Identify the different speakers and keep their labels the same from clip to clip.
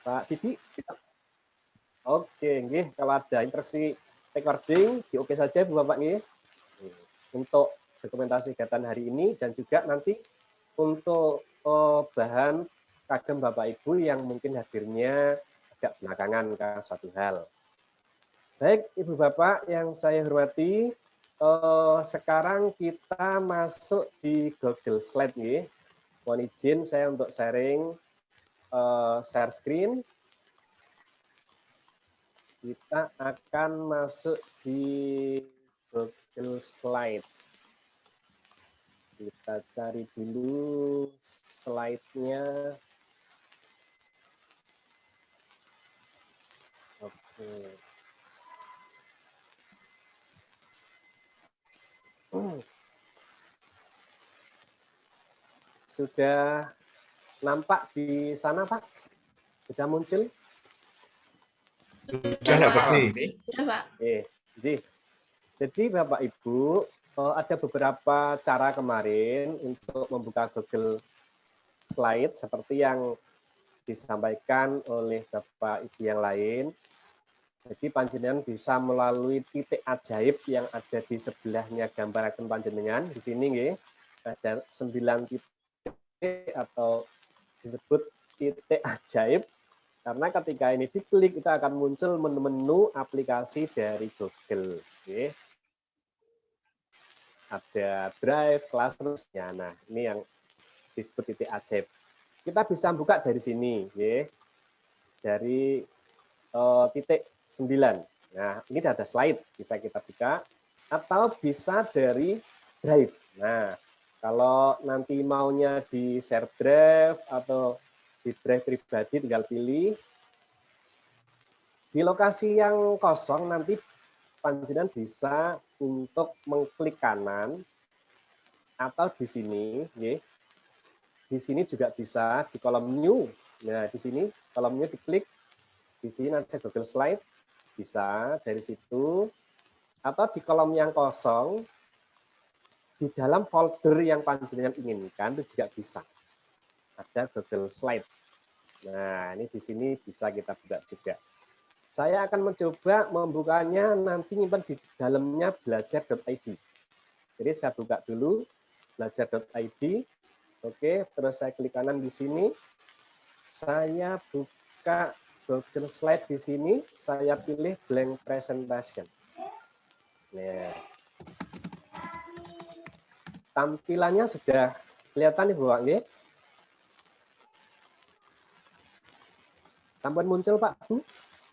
Speaker 1: Pak Didi. Oke, nggih, kalau ada instruksi recording, di oke saja Bu Bapak nggih. Untuk dokumentasi kegiatan hari ini dan juga nanti untuk bahan kagem Bapak Ibu yang mungkin hadirnya agak belakangan ke suatu hal. Baik, Ibu Bapak yang saya hormati, sekarang kita masuk di Google Slide nggih. Mohon izin saya untuk sharing share screen. Kita akan masuk di Google Slide. Kita cari dulu slide-nya. Oke. Sudah nampak di sana, Pak? Sudah muncul?
Speaker 2: Sudah, Pak.
Speaker 3: Sudah, Pak.
Speaker 1: Jadi Bapak Ibu, ada beberapa cara kemarin untuk membuka Google Slide seperti yang disampaikan oleh Bapak Ibu yang lain. Jadi panjenengan bisa melalui titik ajaib yang ada di sebelahnya gambar akun panjenengan. Di sini nggih, ada 9 titik atau disebut titik ajaib. Karena ketika ini diklik, itu akan muncul menu aplikasi dari Google. Oke. Ada Drive, kelas terusnya. Nah, ini yang disebut titik ajaib. Kita bisa buka dari sini, ya. Dari titik 9. Nah, ini ada slide, bisa kita buka. Atau bisa dari Drive. Nah, kalau nanti maunya di share Drive atau di Drive pribadi, tinggal pilih. Di lokasi yang kosong nanti panjenengan bisa untuk mengklik kanan atau di sini, ya. Di sini juga bisa di kolom new. Nah, di sini kolom new diklik. Di sini ada Google Slide, bisa dari situ. Atau di kolom yang kosong, di dalam folder yang panjenengan inginkan itu juga bisa. Ada Google Slide. Nah, ini di sini bisa kita buka juga. Saya akan mencoba membukanya nanti nyimpan di dalamnya belajar.id. Jadi saya buka dulu belajar.id. Oke, terus saya klik kanan di sini. Saya buka Google Slide di sini. Saya pilih blank presentation. Nah, tampilannya sudah kelihatan nih Bu Wak. Sampun muncul Pak Bu.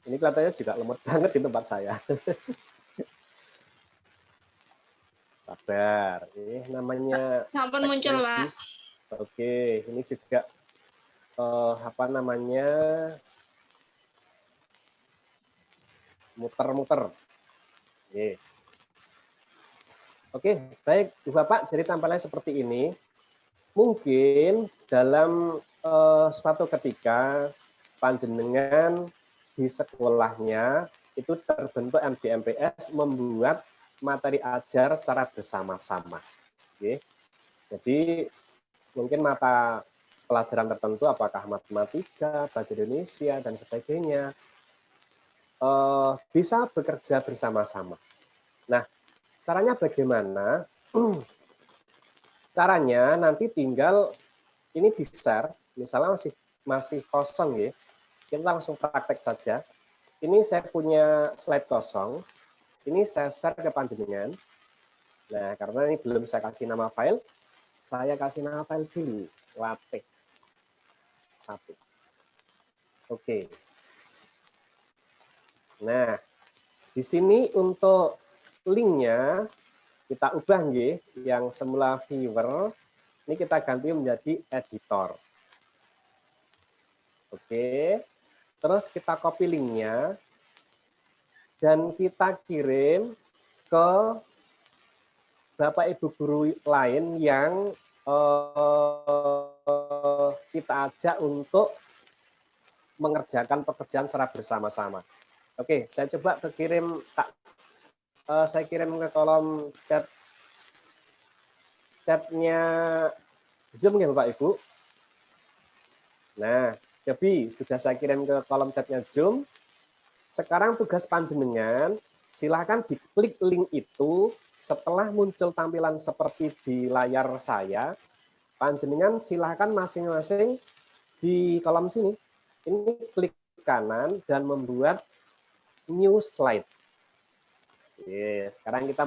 Speaker 1: Ini kelihatannya juga lemot banget di tempat saya. Sabar, ini namanya.
Speaker 3: Sampun muncul, Pak.
Speaker 1: Oke, ini juga apa namanya, muter-muter. Oke, baik, Bu Bapak. Jadi tampilannya seperti ini. Mungkin dalam suatu ketika panjenengan di sekolahnya itu terbentuk MDMPS membuat materi ajar secara bersama-sama. Oke. Jadi mungkin mata pelajaran tertentu apakah matematika, bahasa Indonesia, dan sebagainya bisa bekerja bersama-sama. Nah, caranya bagaimana? Caranya nanti tinggal ini di-share, misalnya masih kosong ya. Kita langsung praktek saja. Ini saya punya slide kosong. Ini saya share ke panjenengan. Nah, karena ini belum saya kasih nama file, saya kasih nama file dulu, latte 1. Oke. Nah, di sini untuk linknya kita ubah nggih, yang semula viewer, ini kita ganti menjadi editor. Oke. Terus kita copy linknya dan kita kirim ke Bapak Ibu guru lain yang kita ajak untuk mengerjakan pekerjaan secara bersama-sama. Oke, saya coba saya kirim ke kolom chatnya Zoom ya Bapak Ibu. Nah, Jadi sudah saya kirim ke kolom chatnya Zoom. Sekarang tugas panjenengan, silahkan diklik link itu. Setelah muncul tampilan seperti di layar saya, panjenengan silahkan masing-masing di kolom sini. Ini klik kanan dan membuat new slide. Oke, sekarang kita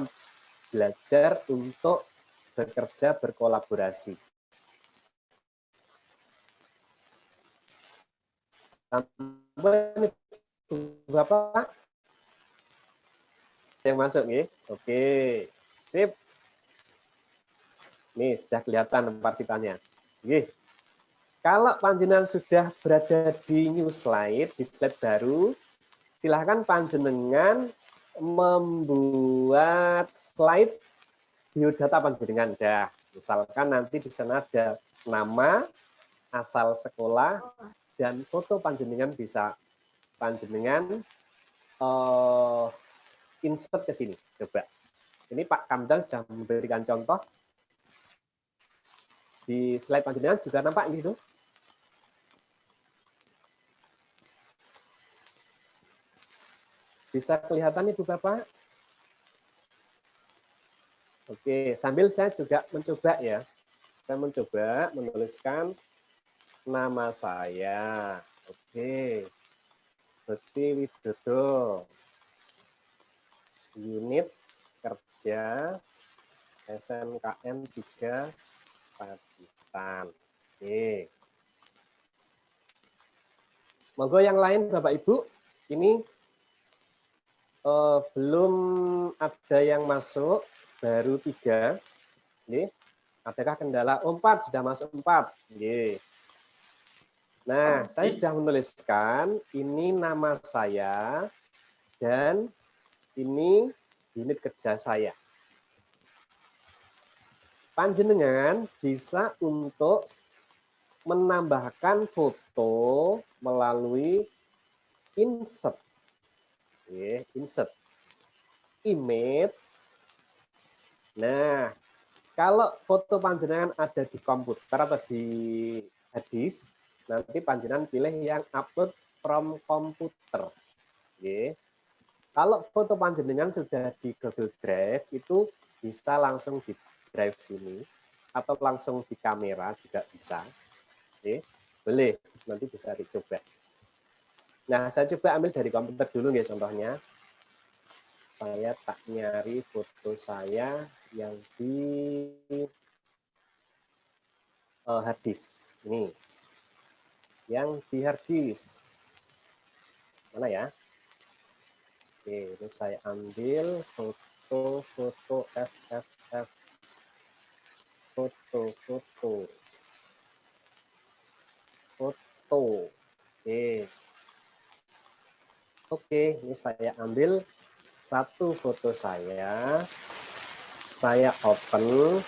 Speaker 1: belajar untuk bekerja berkolaborasi. Sampai Bapak yang masuk nih. Oke, sip. Nih sudah kelihatan partitannya. Oke. Kalau panjenengan sudah berada di new slide, di slide baru, silahkan panjenengan membuat slide biodata panjenengan. Dah, misalkan nanti di sana ada nama, asal sekolah, dan foto panjenengan bisa panjenengan insert ke sini. Coba. Ini Pak Kamdal sudah memberikan contoh. Di slide panjenengan juga nampak gitu. Bisa kelihatan Ibu Bapak? Oke, sambil saya juga mencoba ya. Saya mencoba menuliskan nama saya. Oke. Bekti Widodo. Unit kerja SMKN 3 Pacitan. Oke. Monggo yang lain Bapak Ibu, ini belum ada yang masuk, baru 3. Nih, adakah kendala? 4 sudah masuk 4. Nih. Nah, saya sudah menuliskan ini nama saya dan ini unit kerja saya. Panjenengan bisa untuk menambahkan foto melalui insert. Insert image. Nah, kalau foto panjenengan ada di komputer atau di hard disk, nanti panjenengan pilih yang upload from komputer. Kalau foto panjenengan sudah di Google Drive, itu bisa langsung di drive sini, atau langsung di kamera juga bisa. Boleh, nanti bisa dicoba. Nah, saya coba ambil dari komputer dulu ya contohnya. Saya tak nyari foto saya yang di hard disk. Ini. Yang di hard disk. Mana ya? Oke, ini saya ambil foto FFF. Foto. Oke, ini saya ambil satu foto saya open,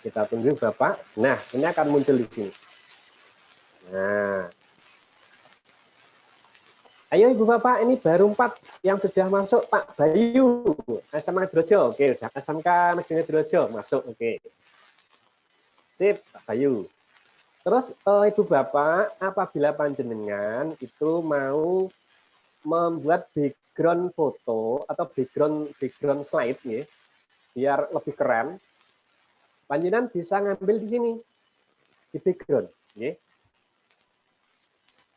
Speaker 1: kita tunggu Bapak. Nah, ini akan muncul di sini. Nah, ayo Ibu Bapak, ini baru 4 yang sudah masuk. Pak Bayu, SMK Drojo, oke, udah SMK Negeri Drojo masuk, oke. Sip, Pak Bayu. Terus Ibu Bapak, apabila panjenengan itu mau membuat background foto atau background slide ya, biar lebih keren, panjenengan bisa ngambil di sini di background ya.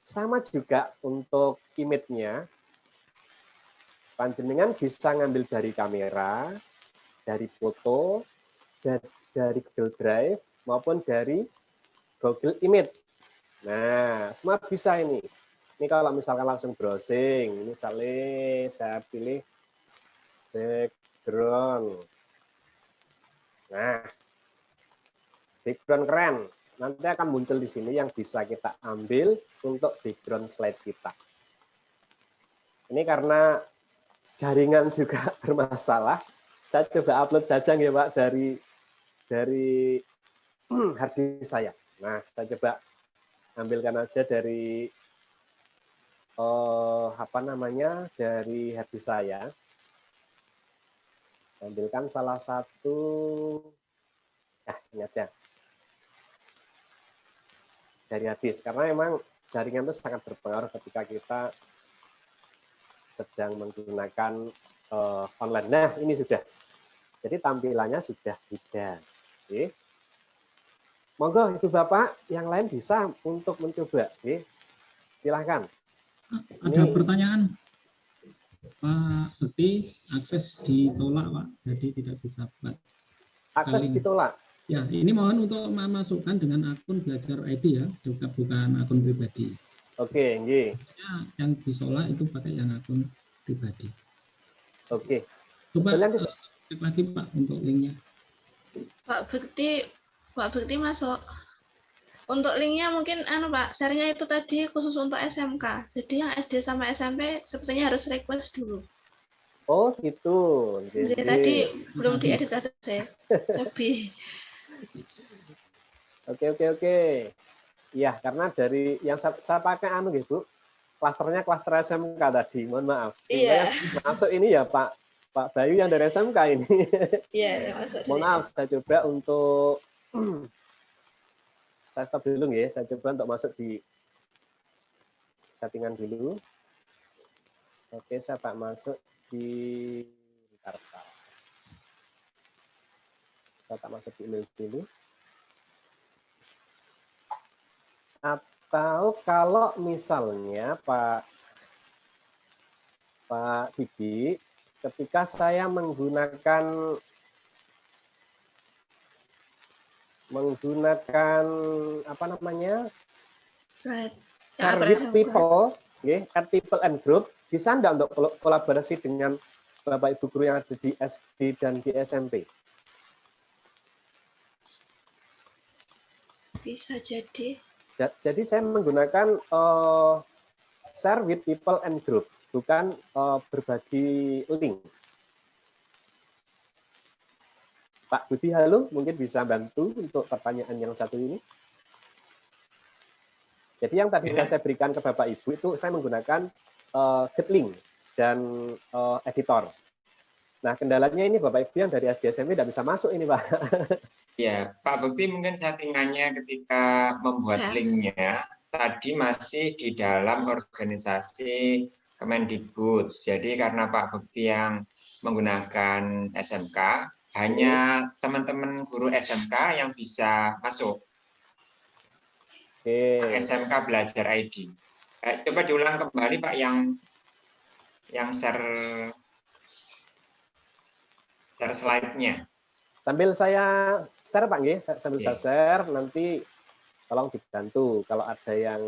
Speaker 1: Sama juga untuk image-nya, panjenengan bisa ngambil dari kamera, dari foto, dari Google Drive maupun dari Google Image. Nah, semua bisa ini. Ini kalau misalkan langsung browsing, misalnya saya pilih background. Nah, background keren. Nanti akan muncul di sini yang bisa kita ambil untuk background slide kita. Ini karena jaringan juga bermasalah. Saya coba upload saja ya Pak dari hard disk saya. Nah, saya coba ambilkan aja dari dari hard disk saya. Ambilkan salah satu, ini aja dari hard disk, karena memang jaringan itu sangat berpengaruh ketika kita sedang menggunakan online. Nah, ini sudah. Jadi tampilannya sudah beda. Oke. Monggo Ibu Bapak, yang lain bisa untuk mencoba. Oke. Silahkan.
Speaker 2: Ada pertanyaan, Pak Bekti, akses ditolak Pak, jadi tidak bisa Pak.
Speaker 1: Akses ditolak.
Speaker 2: Ya, ini mohon untuk memasukkan dengan akun Belajar ID ya, bukan akun pribadi.
Speaker 1: Oke, nggih.
Speaker 2: Yang ditolak itu pakai yang akun pribadi.
Speaker 1: Oke.
Speaker 2: Coba cek lagi Pak untuk linknya.
Speaker 3: Pak Bekti masuk. Untuk linknya mungkin Pak, share-nya itu tadi khusus untuk SMK. Jadi yang SD sama SMP sepertinya harus request dulu.
Speaker 1: Oh gitu.
Speaker 3: Jadi tadi belum diedit saya. Cobi.
Speaker 1: Oke. Iya, karena dari yang saya pakai gitu, klasternya klaster SMK tadi. Mohon maaf.
Speaker 3: Iya.
Speaker 1: Masuk ini ya Pak Bayu yang dari SMK ini.
Speaker 3: Iya, masuk.
Speaker 1: Mohon maaf, saya coba untuk saya stop dulu ya. Saya coba untuk masuk di settingan dulu. Oke, saya tak masuk di saya tak masuk di email dulu. Atau kalau misalnya Pak Didi, ketika saya menggunakan apa namanya, share with people, add people and group, bisa enggak untuk kolaborasi dengan Bapak Ibu guru yang ada di SD dan di SMP?
Speaker 3: Bisa jadi.
Speaker 1: Jadi saya menggunakan share with people and group, bukan berbagi link. Pak Budi, halo, mungkin bisa bantu untuk pertanyaan yang satu ini. Jadi yang tadi saya berikan ke Bapak Ibu itu saya menggunakan Getlink dan editor. Nah, kendalanya ini Bapak Ibu yang dari SD SMP tidak bisa masuk ini, Pak.
Speaker 4: Ya, Pak Bekti mungkin settingannya ketika membuat linknya tadi masih di dalam organisasi Kemendikbud. Jadi karena Pak Bekti yang menggunakan SMK, hanya teman-teman guru SMK yang bisa masuk. SMK Belajar ID. Coba diulang kembali Pak yang share slide-nya.
Speaker 1: Sambil saya share Pak nggih, sambil saya share nanti tolong dibantu kalau ada yang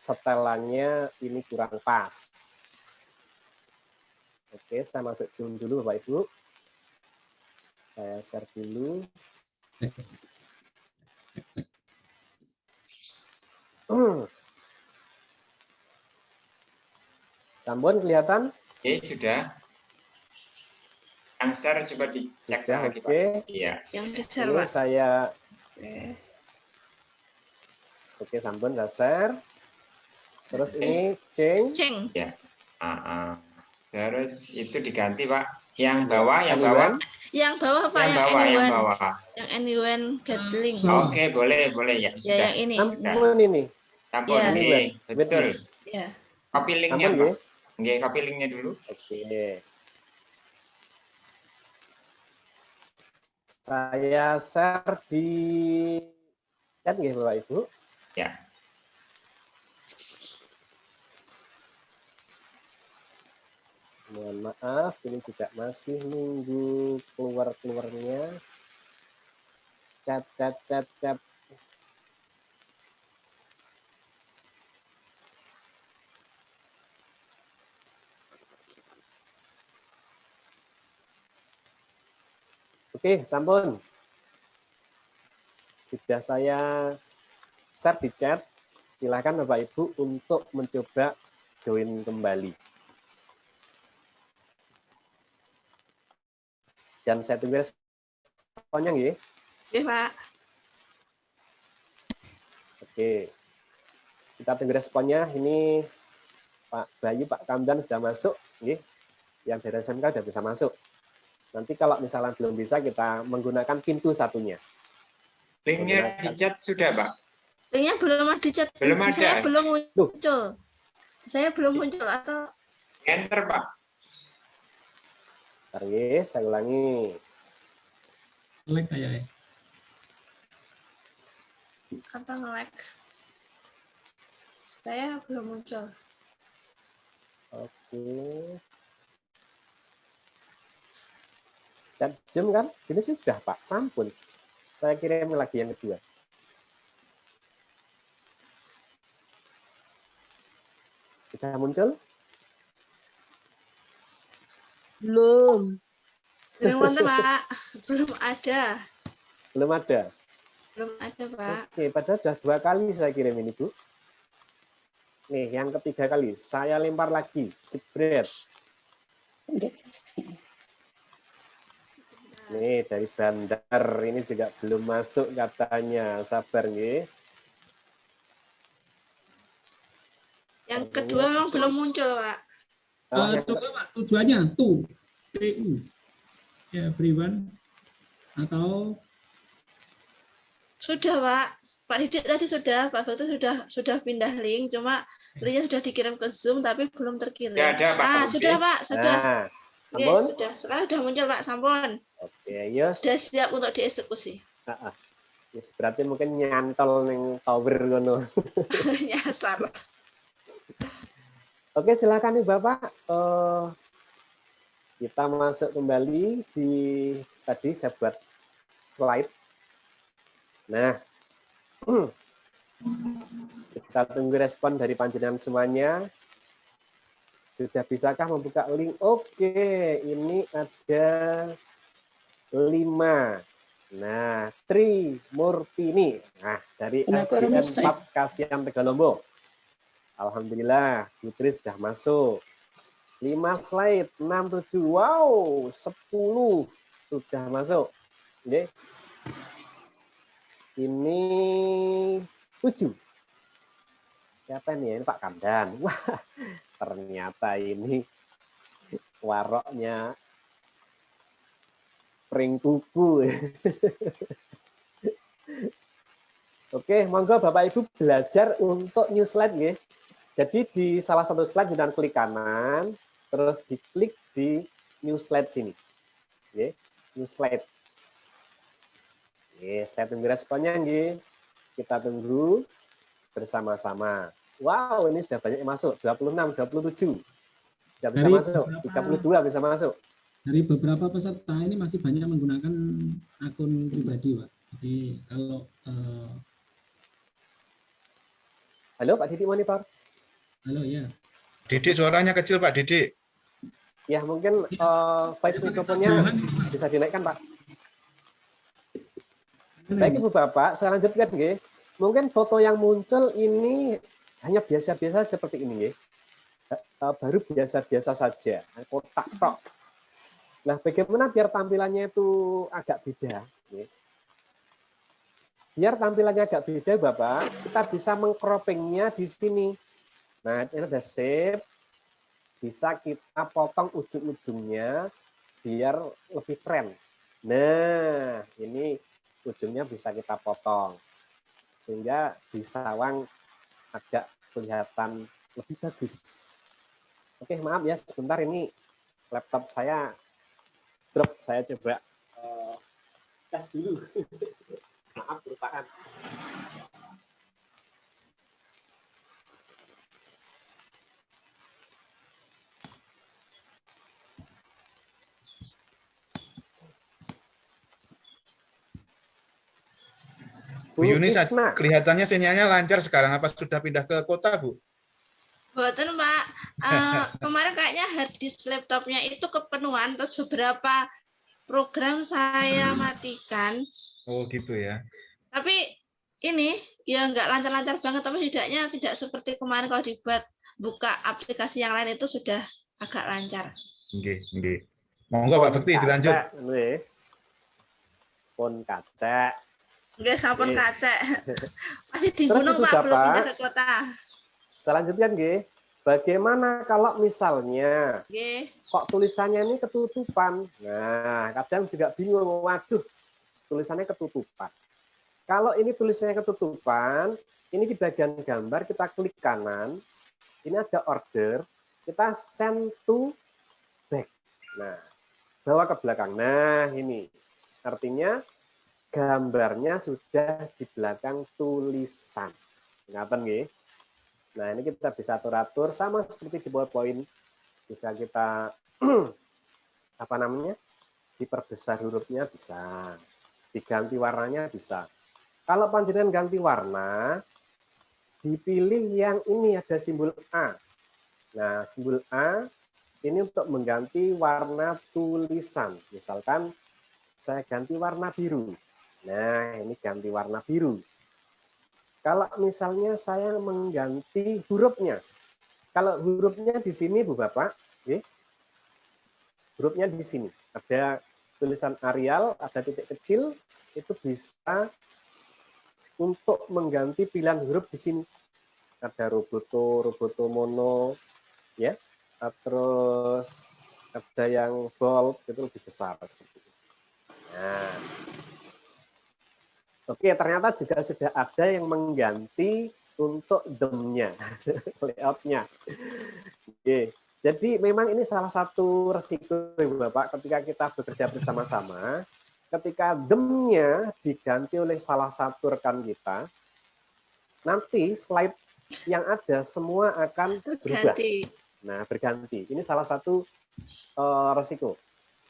Speaker 1: setelannya ini kurang pas. Oke, saya masuk Zoom dulu Bapak Ibu. Saya share dulu. Sampun kelihatan?
Speaker 4: Oke, sudah. Yang share coba dicek lagi Pak. Iya.
Speaker 3: Yang di-share
Speaker 1: Ini
Speaker 3: Pak.
Speaker 1: saya Oke, sampun saya share. Terus ini
Speaker 3: Ceng.
Speaker 4: Ya. Terus itu diganti Pak. Yang bawah.
Speaker 3: Yang bawah Pak,
Speaker 4: yang bawah.
Speaker 3: Yang anyone Getlink.
Speaker 4: Oke, boleh ya. Sudah.
Speaker 3: Ya, yang ini.
Speaker 1: Sampun ini.
Speaker 4: Sampun, betul.
Speaker 3: Ya.
Speaker 4: Copy linknya Pak. Nggih, copy linknya dulu.
Speaker 1: Oke. Saya share di chat nggih Bapak Ibu.
Speaker 4: Ya.
Speaker 1: Mohon maaf, ini juga masih nunggu keluarnya. Chat. Oke, sampun. Sudah saya share di chat. Silakan Bapak Ibu untuk mencoba join kembali. Dan saya tunggu responnya nggih.
Speaker 3: Oke, Pak.
Speaker 1: Oke. Kita tunggu responnya. Ini Pak Bayu, Pak Kamdan sudah masuk nggih. Yang dari SMK sudah bisa masuk. Nanti kalau misalnya belum bisa kita menggunakan pintu satunya.
Speaker 4: Linknya di chat sudah, Pak?
Speaker 3: Linknya belum ada chat.
Speaker 4: Belum
Speaker 3: Di saya
Speaker 4: ada.
Speaker 3: belum muncul. Di saya belum muncul atau
Speaker 4: Enter, Pak.
Speaker 1: Bentar, nggih, saya ulangi.
Speaker 2: Lag kayaknya.
Speaker 3: kata nge-lag. Saya belum muncul.
Speaker 1: Oke. Chat Zoom kan? Ini sudah, Pak. Sampun. Saya kirim lagi yang kedua. Sudah muncul?
Speaker 5: Belum.
Speaker 3: Belum nonton, Pak. Belum ada.
Speaker 1: Belum ada.
Speaker 3: Belum ada, Pak.
Speaker 1: Oke, padahal sudah 2 kali saya kirim ini, Bu. Nih, yang ketiga kali. Saya lempar lagi. Jebret. Nih, dari Bandar. Ini juga belum masuk katanya. Sabar, nggih.
Speaker 3: Yang kedua memang belum muncul, Pak.
Speaker 2: Coba Pak, tujuannya TU. Everyone. Atau
Speaker 3: Sudah, Pak. Pak Didik tadi sudah, Pak Bakti sudah pindah link, cuma linknya sudah dikirim ke Zoom tapi belum terkirim.
Speaker 4: Ya, ada, Pak.
Speaker 3: Sudah, Pak, sudah.
Speaker 1: Nah,
Speaker 3: Oke,
Speaker 1: sampun.
Speaker 3: sudah. Sekarang sudah muncul, Pak, sampun.
Speaker 1: Oke, yes.
Speaker 3: Sudah siap untuk dieksekusi.
Speaker 1: Yes, berarti mungkin nyantol ning tower ngono.
Speaker 3: Nyasar.
Speaker 1: Oke, silakan nih Bapak. Kita masuk kembali di tadi saya buat slide. Nah, kita tunggu respon dari panjenengan semuanya. Sudah bisakah membuka link? Oke, ini ada 5. Nah, Tri Murtini. Nah, dari SDN 4 Kasihan Tegalombo. Alhamdulillah, Putri sudah masuk. 5 slide, 6, 7. Wow, 10 sudah masuk. Oke. Ini 7. Siapa nih? Ini Pak Kamdan. Wah, ternyata ini waroknya pring kuku. Oke, monggo Bapak Ibu belajar untuk new slide nggih. Jadi di salah satu slide dengan klik kanan, terus diklik di new slide sini. Oke, new slide. Oke, saya tunggu responnya nggih. Kita tunggu bersama-sama. Wow, ini sudah banyak yang masuk. 26, 27. Sudah bisa masuk. 32 bisa masuk.
Speaker 2: Dari beberapa peserta ini masih banyak menggunakan akun pribadi, Pak. Jadi kalau
Speaker 1: Halo Pak Didik monitor.
Speaker 2: halo ya.
Speaker 6: Didik suaranya kecil Pak Didik.
Speaker 1: Ya mungkin voice mikrofonnya bisa dinaikkan Pak. Baik Ibu Bapak, saya lanjutkan nggih. Mungkin foto yang muncul ini hanya biasa-biasa seperti ini nggih. Baru biasa-biasa saja, kotak tok. Nah, bagaimana biar tampilannya itu agak beda nggih. Biar tampilannya agak beda Bapak, kita bisa mengcroppingnya di sini. Nah, ini ada shape. Bisa kita potong ujung-ujungnya biar lebih keren. Nah, ini ujungnya bisa kita potong. Sehingga di sawang agak kelihatan lebih bagus. Oke, maaf ya sebentar ini laptop saya drop. Saya coba tes dulu. Maaf, kelupaan.
Speaker 6: Bu Yuni, kelihatannya sinyalnya lancar sekarang. Apa sudah pindah ke kota, Bu?
Speaker 3: Betul, Pak. Kemarin kayaknya hard disk laptopnya itu kepenuhan, terus beberapa program saya matikan.
Speaker 6: Oh, gitu ya.
Speaker 3: Tapi ini ya nggak lancar-lancar banget, tapi setidaknya tidak seperti kemarin kalau dibuat buka aplikasi yang lain itu sudah agak lancar.
Speaker 6: Nggih, nggih. Monggo Pak Bekti dilanjut.
Speaker 1: Pon kaca.
Speaker 3: Nggih, sampun kaca. Masih di gunung Pak, belum pindah ke kota.
Speaker 1: Selanjutnya nggih, bagaimana kalau misalnya kok tulisannya ini ketutupan? Nah, kadang juga bingung, waduh, tulisannya ketutupan. Kalau ini tulisannya ketutupan, ini di bagian gambar kita klik kanan, ini ada order, kita send to back. Nah, bawa ke belakang. Nah, ini artinya gambarnya sudah di belakang tulisan. Ngaten nggih? Nah, ini kita bisa atur-atur sama seperti di PowerPoint. Bisa kita apa namanya? Diperbesar hurufnya bisa. Diganti warnanya bisa. Kalau panjenengan ganti warna, dipilih yang ini ada simbol A. Nah, simbol A ini untuk mengganti warna tulisan. Misalkan saya ganti warna biru. Nah, ini ganti warna biru. Kalau misalnya saya mengganti hurufnya. Kalau hurufnya di sini, Bu Bapak, hurufnya di sini. Ada tulisan Arial, ada titik kecil, itu bisa untuk mengganti pilihan huruf di sini. Ada Roboto mono, ya. Terus ada yang bold, itu lebih besar seperti itu. Nah, oke, ternyata juga sudah ada yang mengganti untuk them-nya, layout-nya. Oke, jadi memang ini salah satu resiko, Bapak, ketika kita bekerja bersama-sama, ketika them-nya diganti oleh salah satu rekan kita, nanti slide yang ada semua akan berubah. Nah, berganti. Ini salah satu resiko.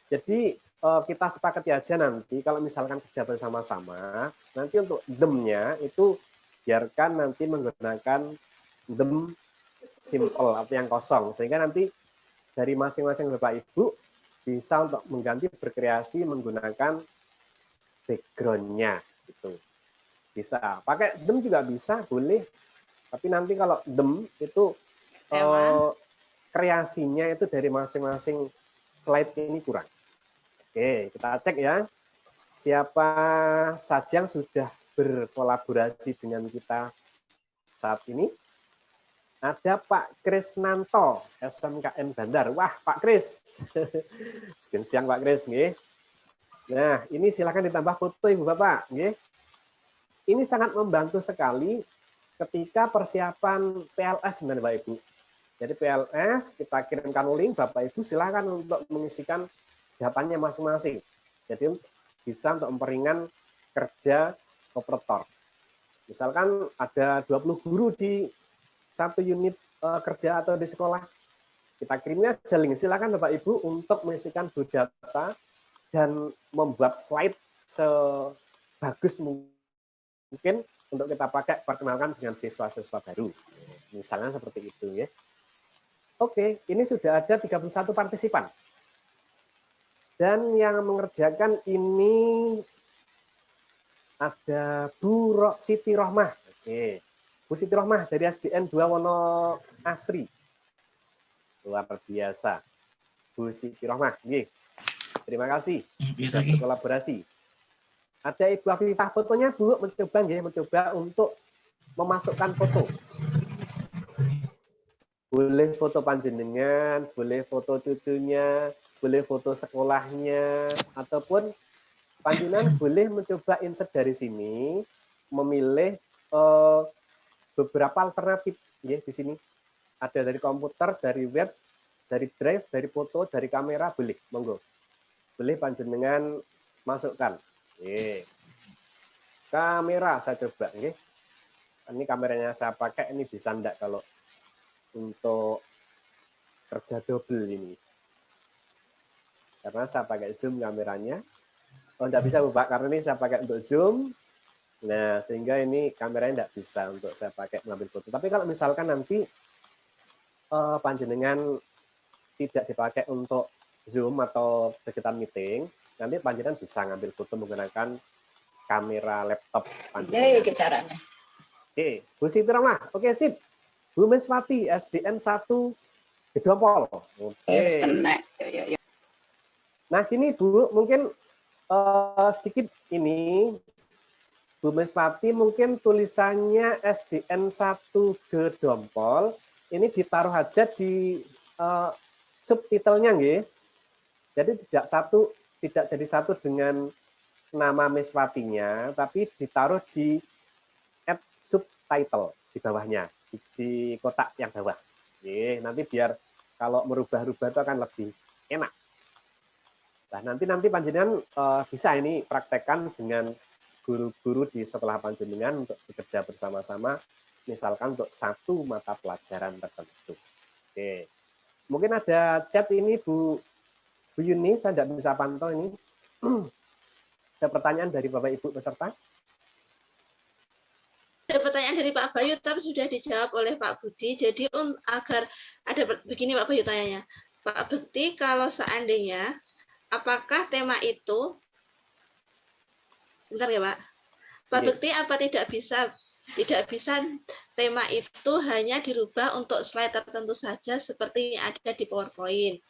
Speaker 1: Jadi kita sepakati aja nanti kalau misalkan kerja bersama-sama, nanti untuk them-nya itu biarkan nanti menggunakan them simple atau yang kosong, sehingga nanti dari masing-masing Bapak Ibu bisa untuk mengganti berkreasi menggunakan background-nya itu. Bisa. Pakai them juga bisa, boleh. Tapi nanti kalau them itu kreasinya itu dari masing-masing slide ini kurang. Oke, kita cek ya. Siapa saja yang sudah berkolaborasi dengan kita saat ini? Ada Pak Krisnanto, SMKN Bandar. Wah, Pak Kris. Sekian siang Pak Kris, nggih. Nah, ini silakan ditambah foto Ibu Bapak, nggih. Ini sangat membantu sekali ketika persiapan PLS sebenarnya Bapak Ibu. Jadi PLS kita kirimkan link, Bapak Ibu silakan untuk mengisikan datanya masing-masing. Jadi bisa untuk memperingan kerja operator. Misalkan ada 20 guru di satu unit kerja atau di sekolah, kita kirimnya aja link. Silakan Bapak Ibu untuk mengisikan data dan membuat slide sebagus mungkin untuk kita pakai perkenalkan dengan siswa-siswa baru. Misalnya seperti itu ya. Oke, ini sudah ada 31 partisipan. Dan yang mengerjakan ini ada Bu Siti Rohmah. Oke. Bu Siti Rohmah dari SDN 2 Wono Asri. Luar biasa. Bu Siti Rohmah. Terima kasih sudah berkolaborasi. Ada Ibu Afifah, fotonya Bu, mencoba untuk memasukkan foto. Boleh foto panjenengan, boleh foto cucunya, boleh foto sekolahnya, ataupun panjenengan boleh mencoba insert dari sini, memilih beberapa alternatif ya di sini. Ada dari komputer, dari web, dari drive, dari foto, dari kamera, boleh, monggo. Boleh panjenengan masukkan. Kamera saya coba, nggih. Ini kameranya saya pakai, ini bisa enggak kalau untuk kerja double ini. Karena saya pakai zoom kameranya. Oh, enggak bisa Pak, karena ini saya pakai untuk zoom. Nah, sehingga ini kameranya enggak bisa untuk saya pakai mengambil foto. Tapi kalau misalkan nanti panjenengan tidak dipakai untuk zoom atau kegiatan meeting, nanti panjenengan bisa ngambil foto menggunakan kamera laptop panjenengan. Oke, Bu Siti Rohmah. Oke, sip. Bu Meswati, SDN 1 Gedompol. Oke. Nah, gini Bu, mungkin sedikit ini, Bu Meswati mungkin tulisannya SDN 1 Gedompol, ini ditaruh aja di subtitlenya, nggih. Jadi tidak jadi satu dengan nama Miswatinya, tapi ditaruh di add subtitle di bawahnya, di kotak yang bawah. Oke, nanti biar kalau merubah-rubah itu akan lebih enak. Nah, nanti panjenengan bisa ini praktekkan dengan guru-guru di sekolah panjenengan untuk bekerja bersama-sama, misalkan untuk satu mata pelajaran tertentu. Oke, mungkin ada chat ini Bu Yuni, saya tidak bisa pantau ini. Ada pertanyaan dari Bapak Ibu peserta?
Speaker 3: Ada pertanyaan dari Pak Bayu, tapi sudah dijawab oleh Pak Budi. Jadi agar ada begini Pak Bayu tanyanya, Pak Bekti, kalau seandainya apakah tema itu, sebentar ya Pak, Pak Bekti, apa tidak bisa tema itu hanya dirubah untuk slide tertentu saja seperti yang ada di PowerPoint?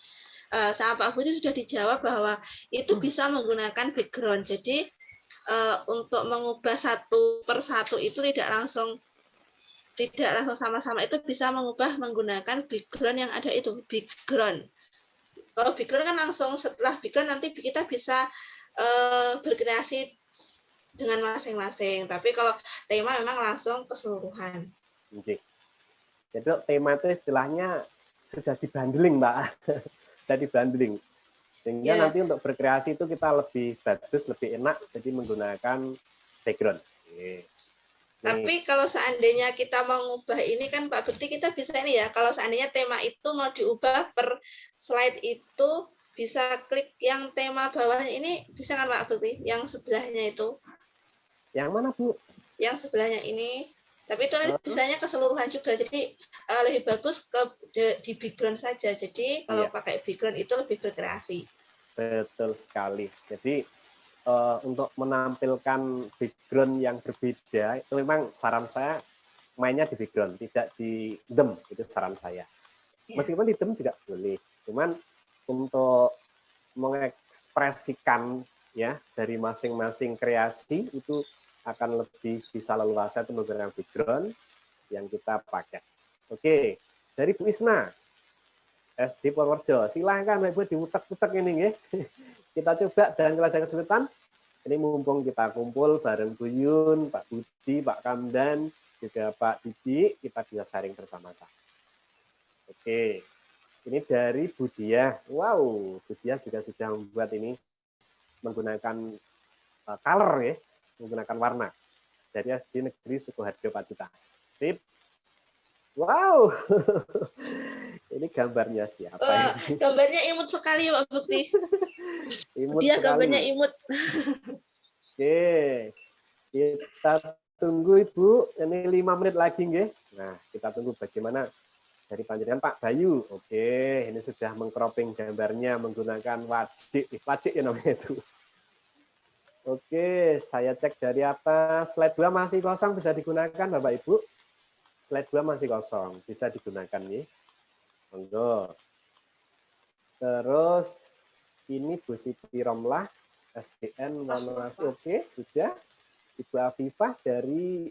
Speaker 3: Sama Pak Budi sudah dijawab bahwa itu bisa menggunakan background. Jadi untuk mengubah satu per satu itu tidak langsung sama-sama, itu bisa menggunakan background yang ada itu, background. Kalau background kan langsung setelah background nanti kita bisa berkreasi dengan masing-masing. Tapi kalau tema memang langsung keseluruhan.
Speaker 1: Jadi tema itu istilahnya sudah dibundling, Mbak. Sudah dibundling. Sehingga nanti untuk berkreasi itu kita lebih bagus, lebih enak, jadi menggunakan background.
Speaker 3: Tapi kalau seandainya kita mau ngubah ini kan Pak Bekti, kita bisa ini ya, kalau seandainya tema itu mau diubah per slide itu, bisa klik yang tema bawahnya ini, bisa kan Pak Bekti? Yang sebelahnya itu.
Speaker 1: Yang mana Bu?
Speaker 3: Yang sebelahnya ini. Tapi itu nanti bisanya keseluruhan juga, jadi lebih bagus di background saja. Jadi kalau pakai background itu lebih berkreasi.
Speaker 1: Betul sekali. Jadi untuk menampilkan background yang berbeda, itu memang saran saya mainnya di background, tidak di dem, itu saran saya. Meskipun di dem juga boleh, cuman untuk mengekspresikan ya dari masing-masing kreasi itu akan lebih bisa leluasa itu menggunakan background yang kita pakai. Oke, dari Bu Isna, SD Purworejo, silahkan Ibu diutek-utek ini ya. Kita coba, dan kalau ada kesulitan, ini mumpung kita kumpul bareng Bu Yun, Pak Budi, Pak Kamdan, juga Pak Didi, kita bisa sharing bersama-sama. Oke, ini dari Budia. Wow, Budia juga sudah membuat ini menggunakan color ya, menggunakan warna. Dari SD Negeri Sukoharjo Pacitan. Sip. Wow, ini gambarnya siapa ini?
Speaker 3: Gambarnya imut sekali Pak Bukti.
Speaker 1: Imut
Speaker 3: Dia
Speaker 1: sekali.
Speaker 3: gambarnya imut.
Speaker 1: Oke, kita tunggu Ibu, ini 5 menit lagi nggih. Nah, kita tunggu bagaimana dari panjenengan Pak Bayu. Oke, ini sudah mengcropping gambarnya menggunakan wajik ya namanya itu. Oke, saya cek dari atas, slide 2 masih kosong, bisa digunakan Bapak Ibu. Slide 2 masih kosong, bisa digunakan ya. Monggo. Terus ini Bu Siti Romlah, SDN Wanasi, oke, sudah. Ibu Afifah dari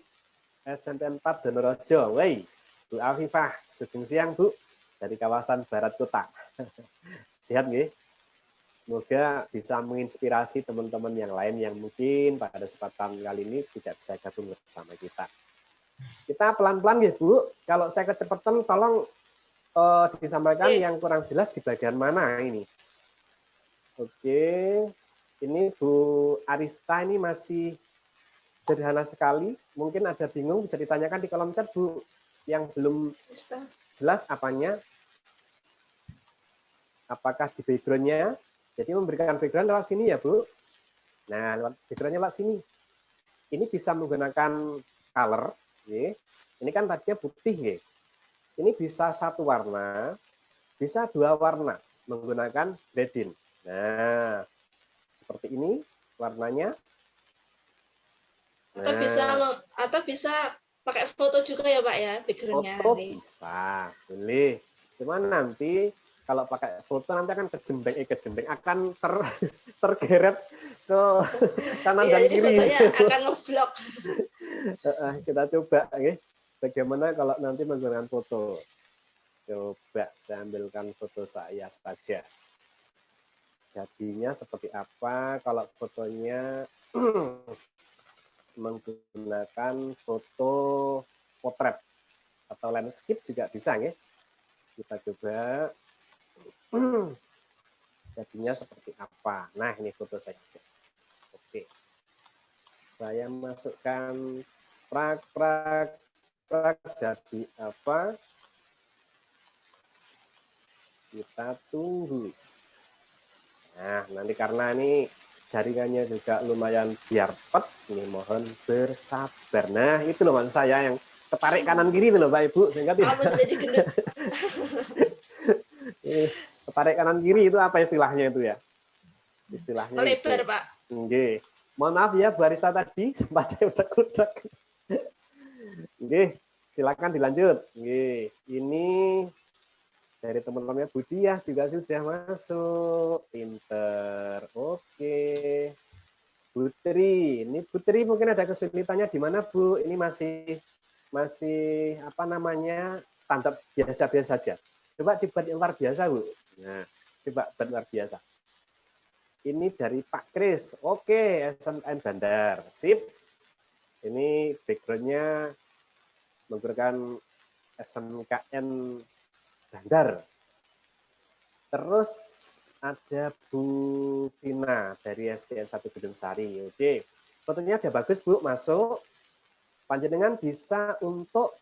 Speaker 1: SMP 4 Donorejo. Wey, Bu Afifah, sugeng siang Bu, dari kawasan Barat Kota. Sehat nggih? Semoga bisa menginspirasi teman-teman yang lain yang mungkin pada kesempatan kali ini tidak bisa gabung bersama kita. Kita pelan-pelan ya Bu, kalau saya kecepatan tolong disampaikan yang kurang jelas di bagian mana ini. Oke, ini Bu Arista ini masih sederhana sekali, mungkin ada bingung bisa ditanyakan di kolom chat Bu, yang belum jelas apanya, apakah di background-nya, jadi memberikan background lewat sini ya Bu. Nah, background-nya lewat sini. Ini bisa menggunakan color, ya. Ini kan tadinya putih, ya. Ini bisa satu warna, bisa 2 warna menggunakan gradient. Nah, seperti ini warnanya.
Speaker 3: Nah. Atau bisa pakai foto juga ya Pak ya, background-nya
Speaker 1: foto
Speaker 3: nanti.
Speaker 1: Bisa, boleh. Cuman nanti kalau pakai foto nanti akan kejembeng akan tergeret ke kanan dan kiri.
Speaker 3: Fotonya akan ngeblok.
Speaker 1: Kita coba ya. Bagaimana kalau nanti menggunakan foto? Coba saya ambilkan foto saya saja. Jadinya seperti apa kalau fotonya menggunakan foto potret atau landscape juga bisa ya. Kita coba jadinya seperti apa. Nah, ini foto saya. Oke. Saya masukkan prak jadi apa? Kita tunggu. Nah, nanti karena ini jaringannya juga lumayan biarpet, ini mohon bersabar. Nah, itu loh maksud saya yang ketarik kanan kiri loh Pak Ibu, sehingga tidak.
Speaker 3: Jadi gendut.
Speaker 1: Ketarik kanan kiri itu apa istilahnya itu ya? Istilahnya
Speaker 3: Melebar,
Speaker 1: itu.
Speaker 3: Pak.
Speaker 1: Oke. Mohon maaf ya barista tadi sempat saya udak-udak. Oke, silakan dilanjut. Oke, ini dari teman-temannya Budi ya juga sudah masuk. Pinter. Oke. Putri, ini Putri mungkin ada kesulitannya di mana Bu? Ini masih apa namanya standar biasa-biasa saja. Coba dibuat yang luar biasa Bu. Nah, coba buat luar biasa. Ini dari Pak Kris. Oke, SMKN Bandar. Sip. Ini background-nya menggunakan SMKN Bandar. Terus ada Bu Vina dari SDN 1 Gedung Sari. Oke. Fotonya udah bagus Bu, masuk. Panjenengan bisa untuk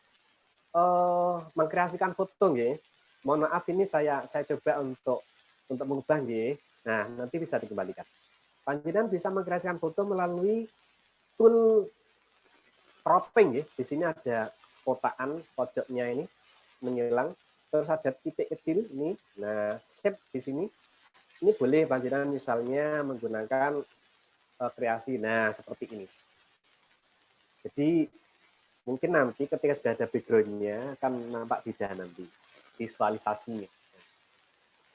Speaker 1: mengkreasikan foto nggih. Mohon maaf ini saya coba untuk mengubah nggih. Nah, nanti bisa dikembalikan. Panjenengan bisa mengkreasikan foto melalui tool cropping ya. Di sini ada kotaan pojoknya ini menyilang, terus ada titik kecil ini. Nah, shape di sini. Ini boleh panjenengan misalnya menggunakan kreasi. Nah, seperti ini. Jadi mungkin nanti ketika sudah ada background-nya akan nampak beda nanti visualisasinya.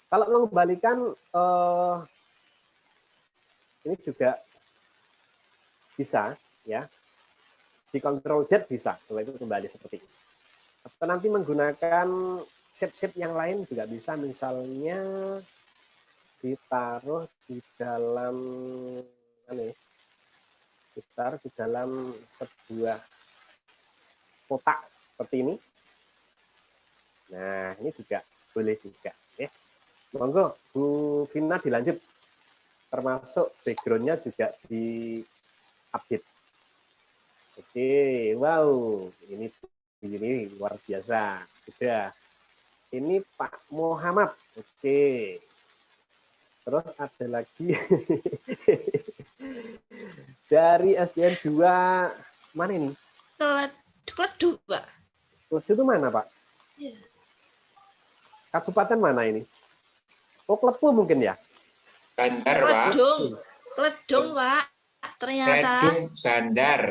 Speaker 1: Kalau mengembalikan ini juga bisa ya, di Ctrl Z bisa, kalau itu kembali seperti ini. Atau nanti menggunakan shape-shape yang lain juga bisa, misalnya ditaruh di dalam sebuah kotak seperti ini. Nah, ini juga boleh juga ya. Monggo Bu Vina dilanjut, termasuk background-nya juga di update. Oke, wow, ini luar biasa sudah. Ini Pak Muhammad, oke. Terus ada lagi dari SDN 2 mana ini?
Speaker 3: Kledu, Pak.
Speaker 1: Kledu itu mana Pak?
Speaker 3: Ya.
Speaker 1: Kabupaten mana ini? Oh, Klepu mungkin ya?
Speaker 4: Bandar, Pak.
Speaker 3: Kledung, Pak. Ternyata.
Speaker 4: Kledung, Bandar.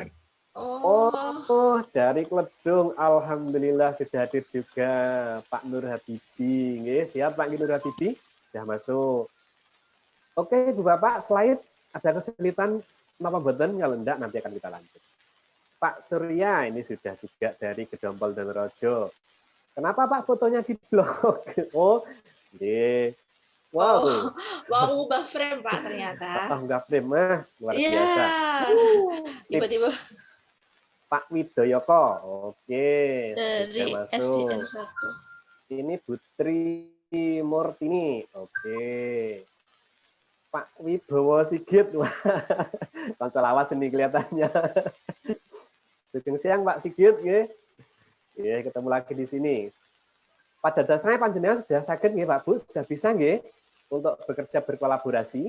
Speaker 1: Oh, dari Kledung. Alhamdulillah sudah hadir juga Pak Nur Habibi. Nggih, siap Pak Nur Habibi? Sudah masuk. Oke, Ibu Bapak, slide ada kesulitan napa mboten? Kalau enggak nanti akan kita lanjut. Pak Surya ini sudah juga dari Gedompol dan Rojo. Kenapa Pak fotonya di blok? Oh, nggih. Wow.
Speaker 3: Mau ubah frame Pak ternyata.
Speaker 1: Ubah frame, luar biasa.
Speaker 3: Tiba-tiba.
Speaker 1: Pak Widoyoko, oke, sudah
Speaker 3: Dari
Speaker 1: masuk.
Speaker 3: SDN 1.
Speaker 1: Ini Putri Murtini, oke. Pak Wibowo Sigit, wah, konco lawas ini kelihatannya. Sugeng siang Pak Sigit, ya. Ya, ketemu lagi di sini. Pada dasarnya panjenengan sudah sakit nggih Pak Bu, sudah bisa nggih untuk bekerja berkolaborasi.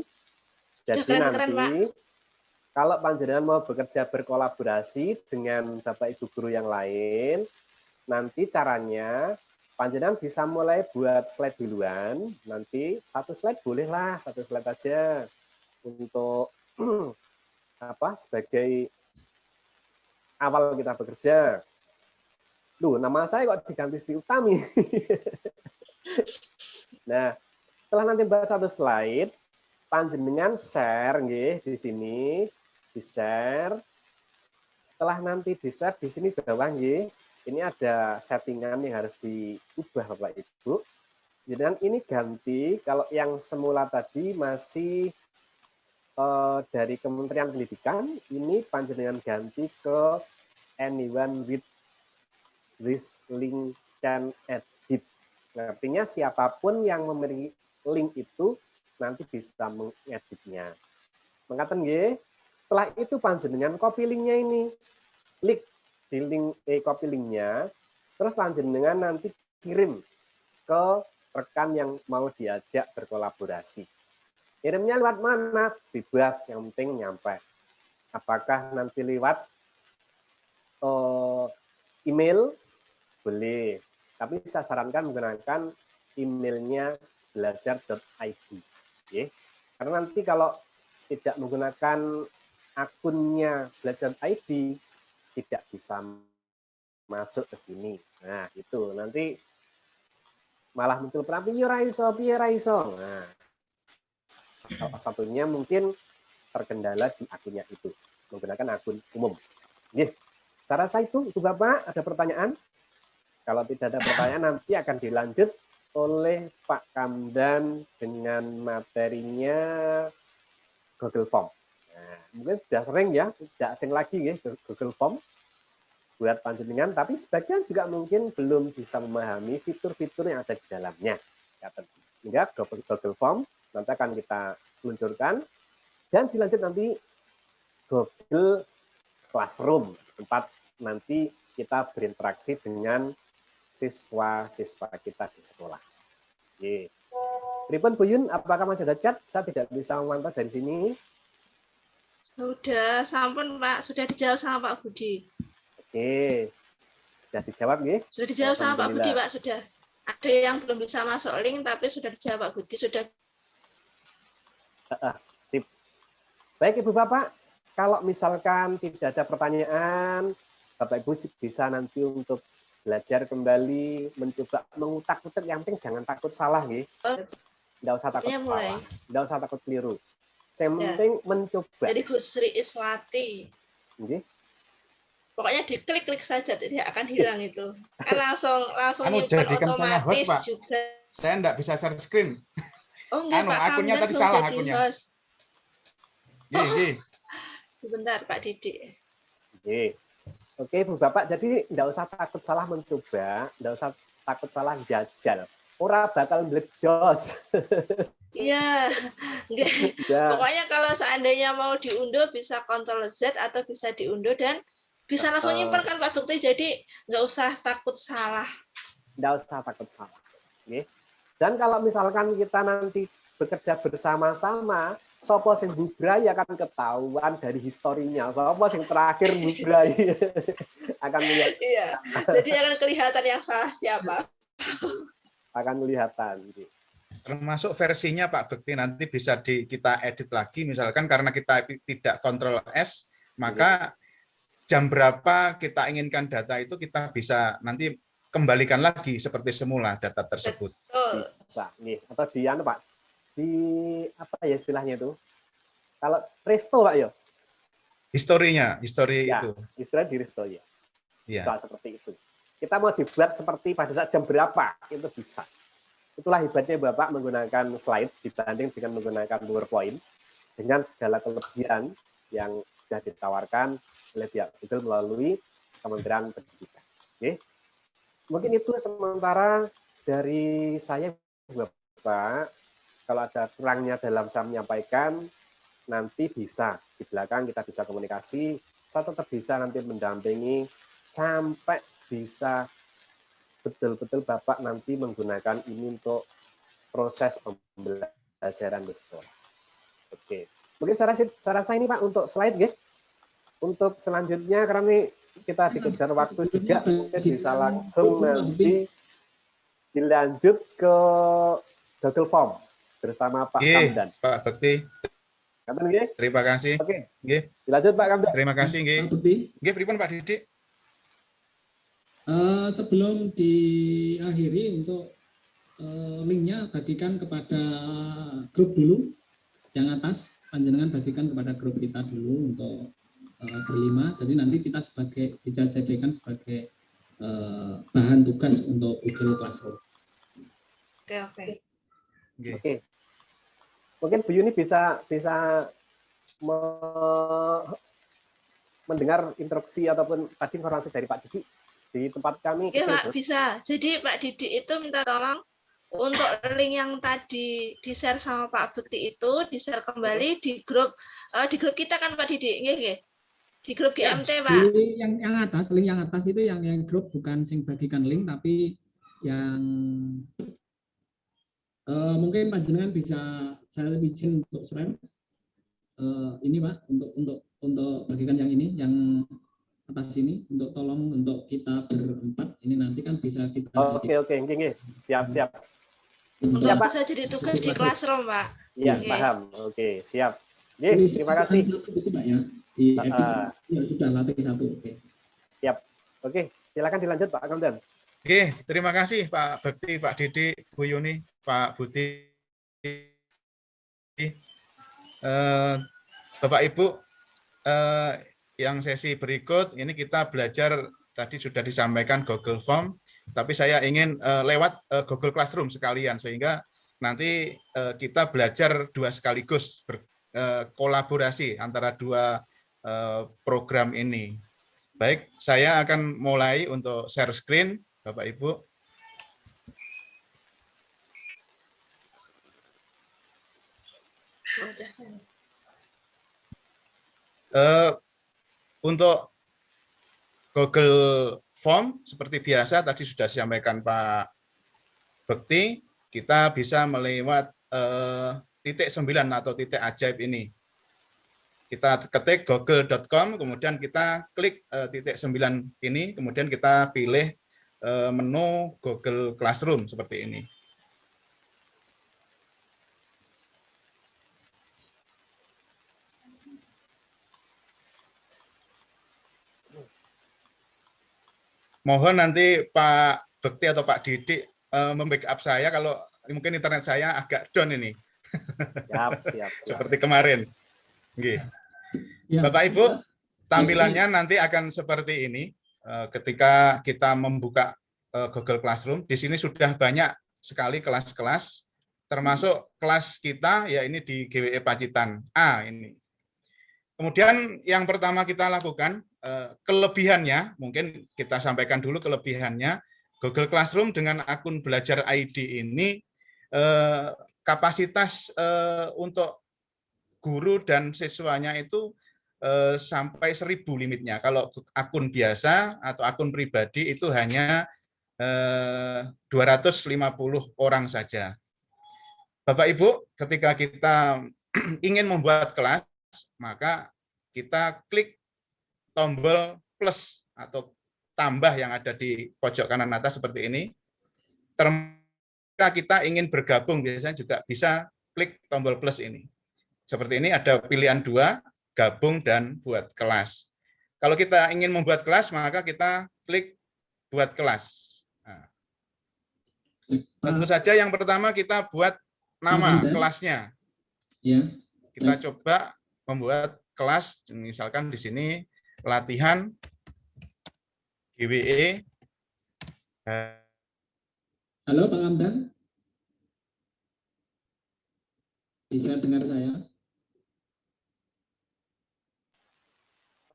Speaker 1: Jadi nanti kalau panjenengan mau bekerja berkolaborasi dengan Bapak Ibu guru yang lain, nanti caranya panjenengan bisa mulai buat slide duluan. Nanti satu slide bolehlah, satu slide aja untuk sebagai awal kita bekerja. Loh, nama saya kok diganti Sri Utami. Nah, setelah nanti buat satu slide, panjenengan share nggih di sini, di-share. Setelah nanti di-share di sini bawah nggih, ini ada settingan yang harus diubah Bapak Ibu. Jadi ini ganti, kalau yang semula tadi masih dari Kementerian Pendidikan, ini panjenengan ganti ke anyone with this link can edit. Artinya siapapun yang memiliki link itu nanti bisa mengeditnya. Mengatakan nggih, setelah itu panjenengan copy linknya ini, klik di link copy linknya, terus panjenengan nanti kirim ke rekan yang mau diajak berkolaborasi. Kirimnya lewat mana? Bebas, yang penting nyampe. Apakah nanti lewat email? Boleh. Tapi saya sarankan menggunakan emailnya belajar.id. Okay. Karena nanti kalau tidak menggunakan akunnya belajar.id, tidak bisa masuk ke sini. Nah, itu nanti malah muncul piye ra iso. Nah, salah satunya mungkin terkendala di akunnya itu, menggunakan akun umum. Nggih. Saya rasa itu Bapak, ada pertanyaan? Kalau tidak ada pertanyaan, nanti akan dilanjut oleh Pak Kamdan dengan materinya Google Form. Nah, mungkin sudah sering ya, tidak asing lagi ya Google Form buat panjenengan, tapi sebagian juga mungkin belum bisa memahami fitur-fitur yang ada di dalamnya. Sehingga Google Form nanti akan kita luncurkan dan dilanjut nanti Google Classroom, tempat nanti kita berinteraksi dengan siswa-siswa kita di sekolah. Oke. Pripun Bu Yun, apakah masih ada chat? Saya tidak bisa memantau dari sini.
Speaker 3: Sudah, sampun Pak, sudah dijawab sama Pak Budi.
Speaker 1: Oke, sudah dijawab nggih?
Speaker 3: Sudah dijawab sama Pak Budi Pak, sudah. Ada yang belum bisa masuk link, tapi sudah dijawab Pak Budi, sudah.
Speaker 1: Sip. Baik Ibu Bapak, kalau misalkan tidak ada pertanyaan, Bapak Ibu bisa nanti untuk belajar kembali, mencoba mengutak-utak, yang penting jangan takut salah nggih. Enggak usah takut salah, enggak usah takut keliru. Yang penting mencoba.
Speaker 3: Jadi Bu Sri Iswati.
Speaker 1: Nggih.
Speaker 3: Pokoknya diklik-klik saja, tidak akan hilang itu. Kan langsung
Speaker 6: nyimpen
Speaker 3: otomatis
Speaker 6: host,
Speaker 3: juga.
Speaker 6: Saya enggak bisa share screen.
Speaker 3: Oh enggak Pak,
Speaker 6: akunnya tadi salah akunnya.
Speaker 3: Nggih. Sebentar Pak Didik.
Speaker 1: Nggih. Oke, Bu Bapak, jadi enggak usah takut salah mencoba, enggak usah takut salah jajal. Ora bakal meledos.
Speaker 3: Iya. Ya. Pokoknya kalau seandainya mau diunduh bisa Ctrl Z atau bisa diunduh dan bisa langsung nyimpen kan Pak Bukti, jadi nggak usah takut salah.
Speaker 1: Nggak usah takut salah. Oke. Dan kalau misalkan kita nanti bekerja bersama-sama, sopo sing bubrai akan ketahuan dari historinya. Sopo sing terakhir bubrai akan melihat.
Speaker 3: Iya. Jadi akan kelihatan yang salah siapa.
Speaker 1: Akan kelihatan.
Speaker 6: Termasuk versinya Pak Bekti nanti bisa kita edit lagi, misalkan karena kita tidak Ctrl S, maka jam berapa kita inginkan data itu kita bisa nanti kembalikan lagi seperti semula data tersebut.
Speaker 3: Betul.
Speaker 1: Bisa, nih. Atau di Pak? Di apa ya istilahnya itu? Kalau resto Pak ya?
Speaker 6: Historinya,
Speaker 1: ya,
Speaker 6: itu.
Speaker 1: Istilah di resto ya.
Speaker 6: Ya.
Speaker 1: Bisa seperti itu. Kita mau dibuat seperti pada saat jam berapa, itu bisa. Itulah hebatnya Bapak menggunakan slide dibanding dengan menggunakan PowerPoint dengan segala kelebihan yang sudah ditawarkan oleh pihak Google melalui Kementerian Pendidikan. Oke. Mungkin itu sementara dari saya Bapak. Kalau ada kurangnya dalam saya menyampaikan, nanti bisa di belakang kita bisa komunikasi. Saya tetap bisa nanti mendampingi sampai bisa betul-betul Bapak nanti menggunakan ini untuk proses pembelajaran di sekolah. Oke. Mungkin saya rasa ini Pak untuk slide ya. Untuk selanjutnya karena ini kita dikejar waktu juga, mungkin bisa langsung nanti dilanjut ke Google Form bersama Pak Kamdan.
Speaker 6: Pak Bekti.
Speaker 1: Kamdan nggih?
Speaker 6: Terima kasih.
Speaker 1: Oke.
Speaker 6: Nggih.
Speaker 1: Dilanjut Pak Kamdan.
Speaker 6: Terima kasih nggih.
Speaker 2: Pak Bekti.
Speaker 6: Nggih, pripun Pak Didik?
Speaker 2: Sebelum diakhiri untuk linknya bagikan kepada grup dulu yang atas, panjenengan bagikan kepada grup kita dulu untuk berlima, jadi nanti kita bisa jadikan sebagai bahan tugas untuk Google Classroom.
Speaker 3: Oke.
Speaker 1: Mungkin Bu Yuni bisa mendengar instruksi ataupun tadi informasi dari Pak Didi di tempat kami.
Speaker 3: Oke, Pak, bisa. Jadi Pak Didi itu minta tolong untuk link yang tadi di-share sama Pak Bekti itu di-share kembali di grup kita kan Pak Didi, nggih. Di grup GMT, Pak.
Speaker 2: Di yang atas, link yang atas itu yang grup bukan sing bagikan link tapi yang mungkin panjenengan bisa saya izin untuk share ini Pak untuk bagikan yang ini yang atas ini untuk tolong untuk kita berempat ini nanti kan bisa kita
Speaker 1: Oke, siap.
Speaker 3: Untuk bisa jadi tugas di Classroom, Pak.
Speaker 1: Iya, paham. Oke, siap. Terima kasih.
Speaker 2: Itu, Pak, ya. Ya, sudah latih satu. Oke.
Speaker 1: Siap. Oke, silakan dilanjut Pak Kamdan.
Speaker 6: Oke, terima kasih Pak Bekti, Pak Didi, Bu Yuni, Pak Buti. Bapak Ibu, yang sesi berikut ini kita belajar tadi sudah disampaikan Google Form, tapi saya ingin lewat Google Classroom sekalian sehingga nanti kita belajar dua sekaligus kolaborasi antara dua program ini. Baik, saya akan mulai untuk share screen, Bapak Ibu. Untuk Google Form seperti biasa tadi sudah disampaikan Pak Bekti, kita bisa melewat titik 9 atau titik ajaib ini. Kita ketik google.com, kemudian kita klik titik 9 ini, kemudian kita pilih menu Google Classroom seperti ini. Mohon nanti Pak Bekti atau Pak Didi membackup saya kalau mungkin internet saya agak down ini.
Speaker 1: Siap.
Speaker 6: Seperti kemarin. Oke.
Speaker 2: Ya.
Speaker 6: Bapak Ibu, tampilannya nanti akan seperti ini. Ketika kita membuka Google Classroom, di sini sudah banyak sekali kelas-kelas, termasuk kelas kita, ya ini di GWE Pacitan A ini. Kemudian yang pertama kita lakukan, kelebihannya, mungkin kita sampaikan dulu kelebihannya, Google Classroom dengan akun Belajar ID ini, kapasitas untuk guru dan siswanya itu sampai 1000 limitnya. Kalau akun biasa atau akun pribadi itu hanya 250 orang saja. Bapak Ibu, ketika kita ingin membuat kelas, maka kita klik tombol plus atau tambah yang ada di pojok kanan atas seperti ini. Jika kita ingin bergabung, biasanya juga bisa klik tombol plus ini. Seperti ini ada pilihan 2, gabung dan buat kelas. Kalau kita ingin membuat kelas, maka kita klik buat kelas. Nah, tentu saja yang pertama kita buat nama kelasnya.
Speaker 2: Ya.
Speaker 6: Kita coba membuat kelas, misalkan di sini latihan GWE.
Speaker 2: Halo Pak Kamdan, bisa dengar saya?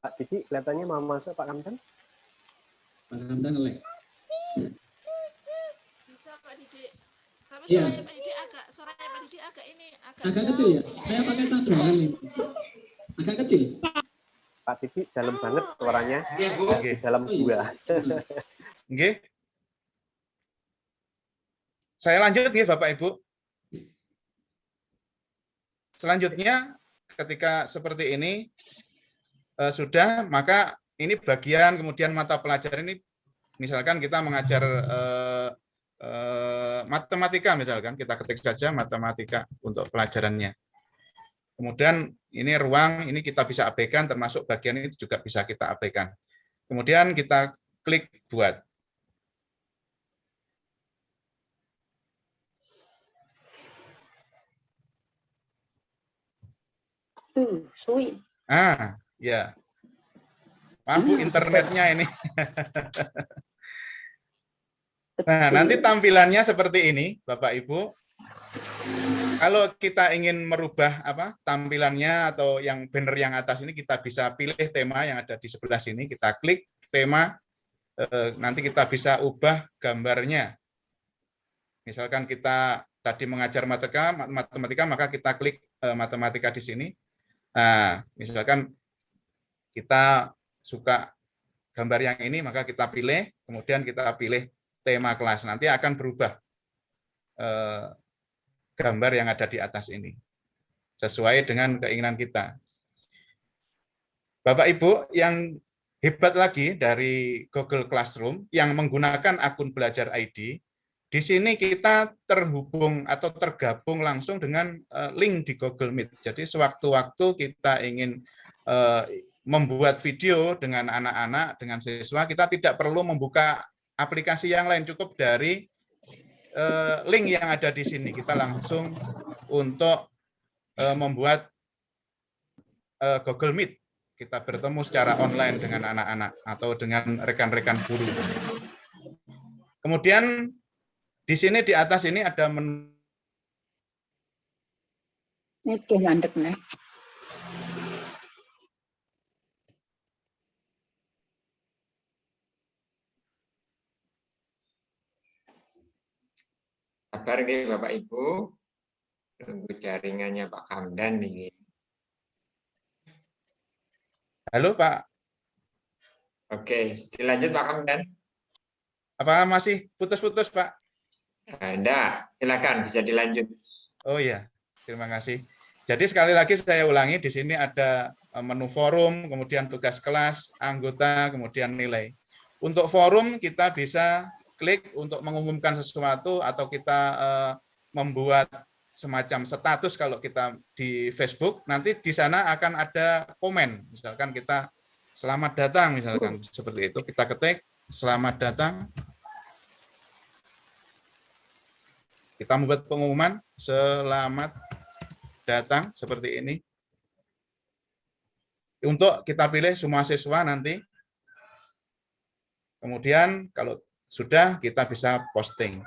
Speaker 1: Pak Didi, kelihatannya mau masuk Pak Kamdan?
Speaker 2: Pak Kamdan nge-lag.
Speaker 3: Bisa Pak Didi. Tapi
Speaker 2: Iya.
Speaker 3: suaranya Pak Didi agak
Speaker 2: agak kecil ya. Saya pakai saduran ini. Agak kecil.
Speaker 1: Pak Didi dalam banget suaranya.
Speaker 6: Oke.
Speaker 1: Dalam gua.
Speaker 6: Oke. Saya lanjut nih Bapak Ibu. Selanjutnya ketika seperti ini sudah, maka ini bagian kemudian mata pelajaran ini, misalkan kita mengajar matematika, misalkan kita ketik saja matematika untuk pelajarannya. Kemudian ini ruang, ini kita bisa abaikan, termasuk bagian ini juga bisa kita abaikan. Kemudian kita klik buat.
Speaker 5: Suwi.
Speaker 6: Ya. Maaf Bu, internetnya ini. Nah, nanti tampilannya seperti ini, Bapak Ibu. Kalau kita ingin merubah tampilannya atau yang banner yang atas ini, kita bisa pilih tema yang ada di sebelah sini, kita klik tema, nanti kita bisa ubah gambarnya. Misalkan kita tadi mengajar matematika, maka kita klik matematika di sini. Nah, misalkan kita suka gambar yang ini, maka kita pilih, kemudian kita pilih tema kelas. Nanti akan berubah gambar yang ada di atas ini, sesuai dengan keinginan kita. Bapak Ibu, yang hebat lagi dari Google Classroom yang menggunakan akun Belajar ID, di sini kita terhubung atau tergabung langsung dengan link di Google Meet. Jadi sewaktu-waktu kita ingin membuat video dengan anak-anak, dengan siswa, kita tidak perlu membuka aplikasi yang lain, cukup dari link yang ada di sini. Kita langsung untuk membuat Google Meet. Kita bertemu secara online dengan anak-anak atau dengan rekan-rekan guru. Kemudian di sini di atas ini ada menu.
Speaker 5: Itu mandek nih.
Speaker 4: Sabar nih Bapak Ibu, tunggu jaringannya Pak Kamdan ini.
Speaker 6: Halo Pak.
Speaker 4: Oke, dilanjut Pak Kamdan.
Speaker 6: Apakah masih putus-putus Pak?
Speaker 4: Enggak, silakan bisa dilanjut.
Speaker 6: Oh iya, terima kasih. Jadi sekali lagi saya ulangi, di sini ada menu forum, kemudian tugas kelas, anggota, kemudian nilai. Untuk forum kita bisa klik untuk mengumumkan sesuatu atau kita membuat semacam status kalau kita di Facebook, nanti di sana akan ada komen. Misalkan kita selamat datang, misalkan seperti itu, kita ketik selamat datang. Kita membuat pengumuman selamat datang seperti ini. Untuk kita pilih semua siswa nanti. Kemudian kalau sudah kita bisa posting.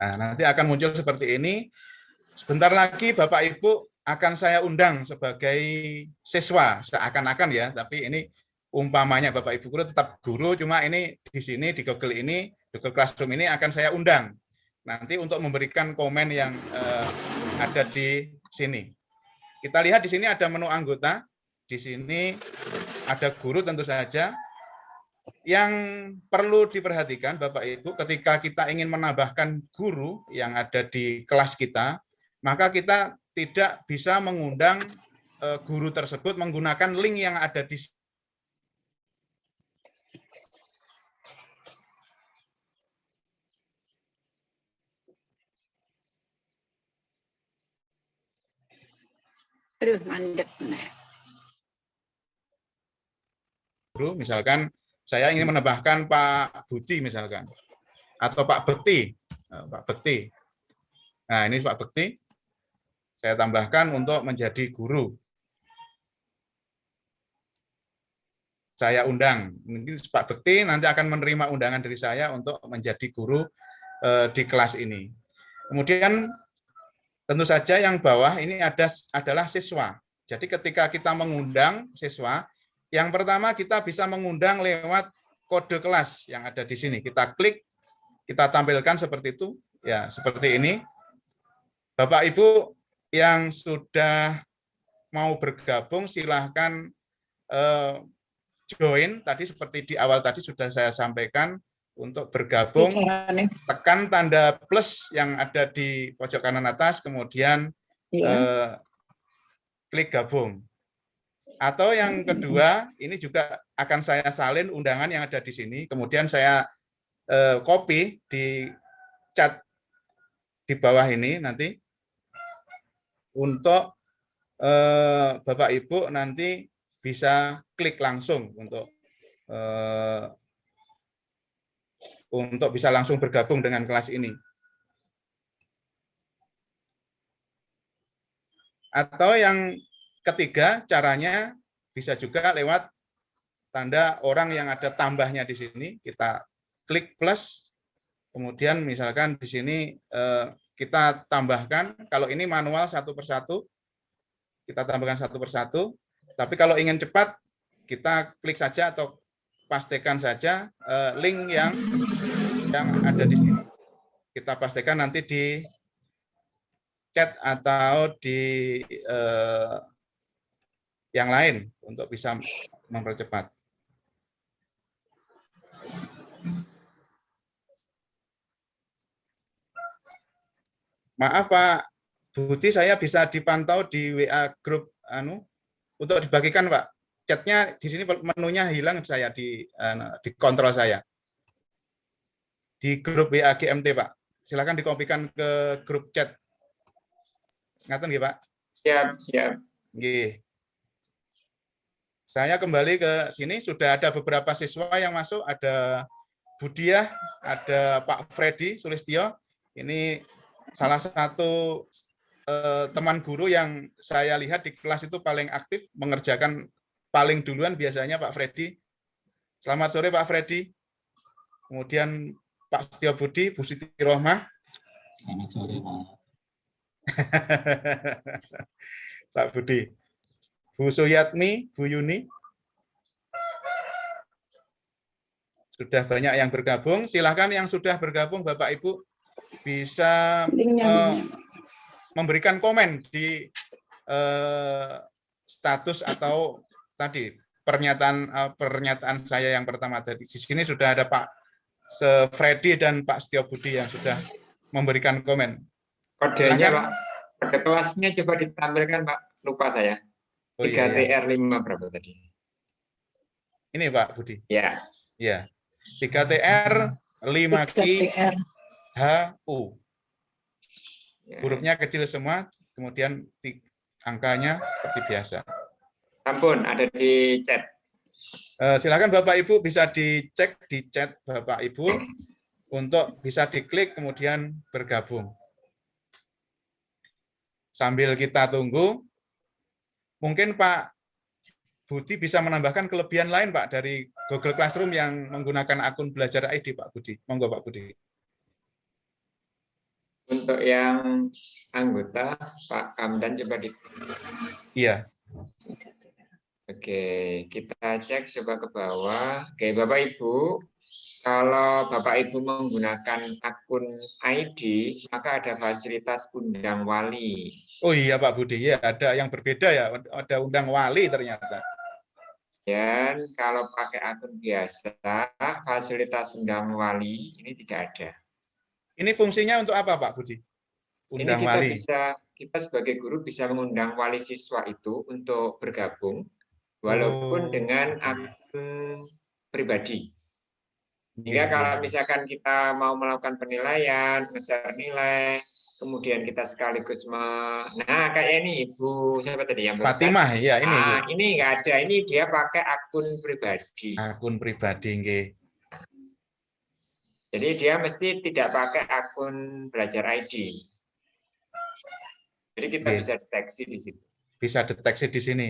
Speaker 6: Nah, nanti akan muncul seperti ini. Sebentar lagi Bapak Ibu akan saya undang sebagai siswa, seakan-akan ya, tapi ini umpamanya Bapak Ibu guru tetap guru, cuma ini di sini di Google ini, Google Classroom ini akan saya undang nanti untuk memberikan komen yang ada di sini. Kita lihat di sini ada menu anggota, di sini ada guru tentu saja. Yang perlu diperhatikan Bapak Ibu, ketika kita ingin menambahkan guru yang ada di kelas kita, maka kita tidak bisa mengundang guru tersebut menggunakan link yang ada di sini.
Speaker 5: Aduh, mandek nih.
Speaker 6: Guru, misalkan saya ingin menambahkan Pak Budi misalkan, atau Pak Bekti. Pak Bekti. Nah, ini Pak Bekti. Saya tambahkan untuk menjadi guru. Saya undang. Mungkin Pak Bekti nanti akan menerima undangan dari saya untuk menjadi guru di kelas ini. Kemudian tentu saja yang bawah ini adalah siswa. Jadi ketika kita mengundang siswa, yang pertama kita bisa mengundang lewat kode kelas yang ada di sini. Kita klik, kita tampilkan seperti itu, ya seperti ini. Bapak Ibu yang sudah mau bergabung silahkan join. Tadi seperti di awal tadi sudah saya sampaikan, untuk bergabung tekan tanda plus yang ada di pojok kanan atas, kemudian klik gabung. Atau yang kedua, ini juga akan saya salin undangan yang ada di sini, kemudian saya copy di chat di bawah ini nanti, untuk Bapak Ibu nanti bisa klik langsung untuk bisa langsung bergabung dengan kelas ini. Atau yang ketiga, caranya bisa juga lewat tanda orang yang ada tambahnya di sini. Kita klik plus, Kemudian misalkan di sini kita tambahkan, kalau ini manual satu persatu, kita tambahkan satu persatu. Tapi kalau ingin cepat, kita klik saja atau pastikan saja link yang ada di sini. Kita pastikan nanti di chat atau di yang lain untuk bisa mempercepat. Maaf Pak Budi, saya bisa dipantau di WA grup untuk dibagikan Pak. Chatnya di sini menunya hilang saya di kontrol saya. Di grup WA GMT Pak. Silakan dikopikan ke grup chat. Ngaten nggih Pak?
Speaker 4: Siap, siap.
Speaker 6: Nggih. Saya kembali ke sini, sudah ada beberapa siswa yang masuk, ada Budiah, ada Pak Freddy Sulistyo. Ini salah satu teman guru yang saya lihat di kelas itu paling aktif, mengerjakan paling duluan biasanya Pak Freddy. Selamat sore Pak Freddy. Kemudian Pak Setio Budi, Bu Siti Rohmah.
Speaker 2: Selamat sore Pak.
Speaker 6: Pak Budi. Bu Suyatmi, Bu Yuni. Sudah banyak yang bergabung. Silahkan yang sudah bergabung Bapak Ibu bisa memberikan komen di status atau tadi pernyataan saya yang pertama tadi. Di sini sudah ada Pak Freddy dan Pak Setio Budi yang sudah memberikan komen.
Speaker 4: Kodenya Pak, kode kelasnya coba ditampilkan Pak, lupa saya. 3TR5 berapa tadi?
Speaker 6: Ini Pak Budi.
Speaker 4: Ya.
Speaker 6: Ya. 3TR 5Q HU. Hurufnya kecil semua, kemudian angkanya seperti biasa.
Speaker 4: Ampun, ada di chat.
Speaker 6: Silakan Bapak Ibu bisa dicek di chat Bapak Ibu untuk bisa diklik kemudian bergabung. Sambil kita tunggu, mungkin Pak Budi bisa menambahkan kelebihan lain Pak dari Google Classroom yang menggunakan akun Belajar ID Pak Budi. Monggo Pak Budi.
Speaker 4: Untuk yang anggota, Pak Kamdan coba di.
Speaker 6: Iya.
Speaker 4: Oke, kita cek coba ke bawah. Oke, Bapak Ibu, kalau Bapak Ibu menggunakan akun ID, maka ada fasilitas undang wali.
Speaker 6: Oh iya Pak Budi, ya ada yang berbeda ya, ada undang wali ternyata.
Speaker 4: Dan kalau pakai akun biasa, fasilitas undang wali ini tidak ada.
Speaker 6: Ini fungsinya untuk apa Pak Budi? Undang
Speaker 4: ini
Speaker 6: wali.
Speaker 4: Kita sebagai guru bisa mengundang wali siswa itu untuk bergabung, walaupun dengan akun pribadi. Hingga kalau misalkan kita mau melakukan penilaian, nge-share nilai, kemudian kita sekaligus nah kayak ini Ibu siapa tadi yang
Speaker 6: Fatimah ya ini.
Speaker 4: Nah, ini nggak ada, ini dia pakai akun pribadi.
Speaker 6: Akun pribadi nggih.
Speaker 4: Jadi dia mesti tidak pakai akun Belajar ID. Jadi kita bisa deteksi di situ.
Speaker 6: Bisa deteksi di sini.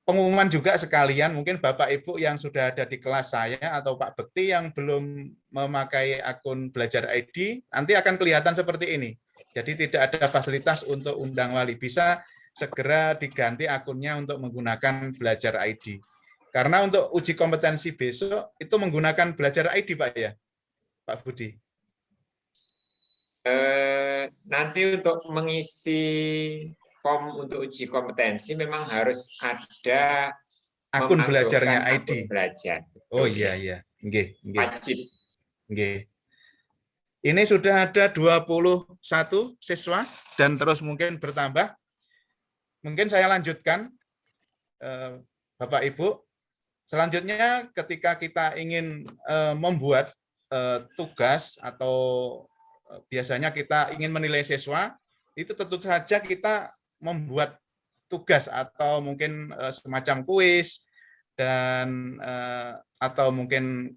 Speaker 6: Pengumuman juga sekalian, mungkin Bapak Ibu yang sudah ada di kelas saya atau Pak Bekti yang belum memakai akun Belajar ID, nanti akan kelihatan seperti ini. Jadi tidak ada fasilitas untuk undang wali. Bisa segera diganti akunnya untuk menggunakan Belajar ID. Karena untuk uji kompetensi besok itu menggunakan Belajar ID, Pak ya, Pak Budi.
Speaker 4: Nanti untuk mengisi form untuk uji kompetensi memang harus ada
Speaker 6: akun belajarnya ID.
Speaker 4: Akun belajar.
Speaker 6: Oh iya iya, nggih, nggih.
Speaker 4: Wajib.
Speaker 6: Nggih. Ini sudah ada 21 siswa dan terus mungkin bertambah. Mungkin saya lanjutkan, Bapak Ibu. Selanjutnya ketika kita ingin membuat tugas atau biasanya kita ingin menilai siswa, itu tentu saja kita membuat tugas atau mungkin semacam kuis dan atau mungkin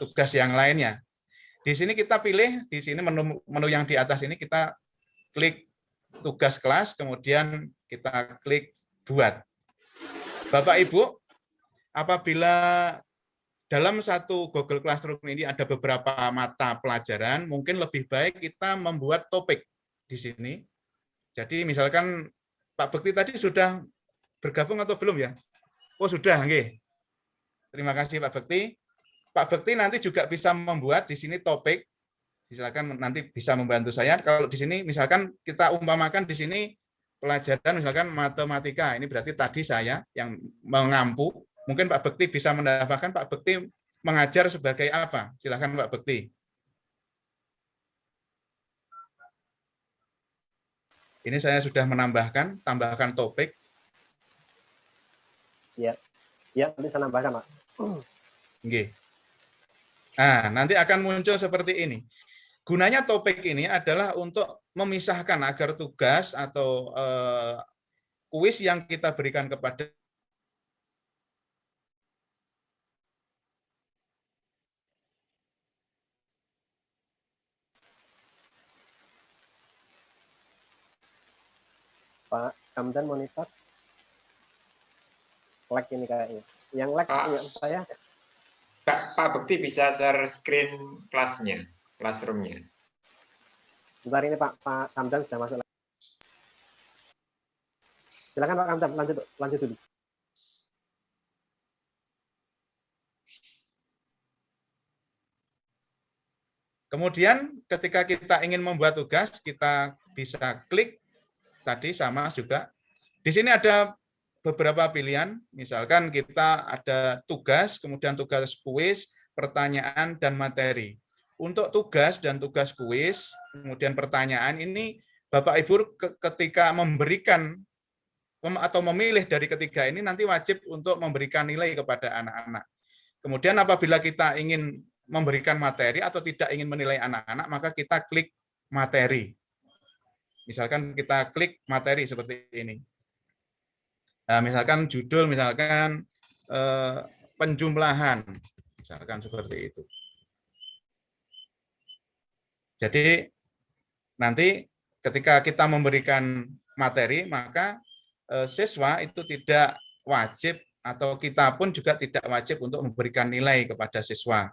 Speaker 6: tugas yang lainnya. Di sini kita pilih, di sini menu yang di atas ini kita klik tugas kelas, kemudian kita klik buat. Bapak Ibu, apabila dalam satu Google Classroom ini ada beberapa mata pelajaran, mungkin lebih baik kita membuat topik di sini. Jadi misalkan Pak Bekti tadi sudah bergabung atau belum ya? Oh sudah, nggih. Terima kasih Pak Bekti. Pak Bekti nanti juga bisa membuat di sini topik. Silakan nanti bisa membantu saya. Kalau di sini misalkan kita umpamakan di sini pelajaran misalkan matematika. Ini berarti tadi saya yang mengampu. Mungkin Pak Bekti bisa menambahkan Pak Bekti mengajar sebagai apa? Silakan Pak Bekti. Ini saya sudah menambahkan, tambahkan topik.
Speaker 1: Ya, nanti saya nambahkan, Pak.
Speaker 6: Oke. Nah, nanti akan muncul seperti ini. Gunanya topik ini adalah untuk memisahkan agar tugas atau kuis yang kita berikan kepada
Speaker 1: Pak Kamdan monitor. Lag ini kayaknya. Yang lag yang saya.
Speaker 4: Pak Bekti bisa share screen kelasnya, classroom-nya.
Speaker 1: Bentar ini Pak Kamdan sudah masuk. Silakan Pak Kamdan, lanjut dulu.
Speaker 6: Kemudian ketika kita ingin membuat tugas, kita bisa klik tadi sama juga. Di sini ada beberapa pilihan, misalkan kita ada tugas, kemudian tugas kuis, pertanyaan, dan materi. Untuk tugas dan tugas kuis, kemudian pertanyaan ini, Bapak Ibu ketika memberikan atau memilih dari ketiga ini nanti wajib untuk memberikan nilai kepada anak-anak. Kemudian apabila kita ingin memberikan materi atau tidak ingin menilai anak-anak, maka kita klik materi. Misalkan kita klik materi seperti ini. Nah, misalkan judul, misalkan penjumlahan, misalkan seperti itu. Jadi nanti ketika kita memberikan materi, maka siswa itu tidak wajib atau kita pun juga tidak wajib untuk memberikan nilai kepada siswa.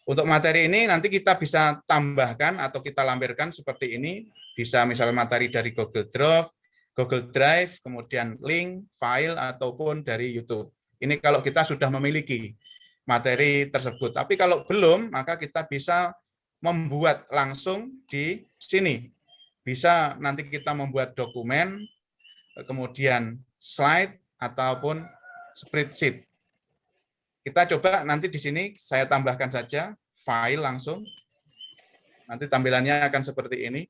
Speaker 6: Untuk materi ini nanti kita bisa tambahkan atau kita lampirkan seperti ini, bisa misalnya materi dari Google Drive, kemudian link, file, ataupun dari YouTube. Ini kalau kita sudah memiliki materi tersebut. Tapi kalau belum, maka kita bisa membuat langsung di sini. Bisa nanti kita membuat dokumen, kemudian slide, ataupun spreadsheet. Kita coba nanti di sini saya tambahkan saja file langsung. Nanti tampilannya akan seperti ini.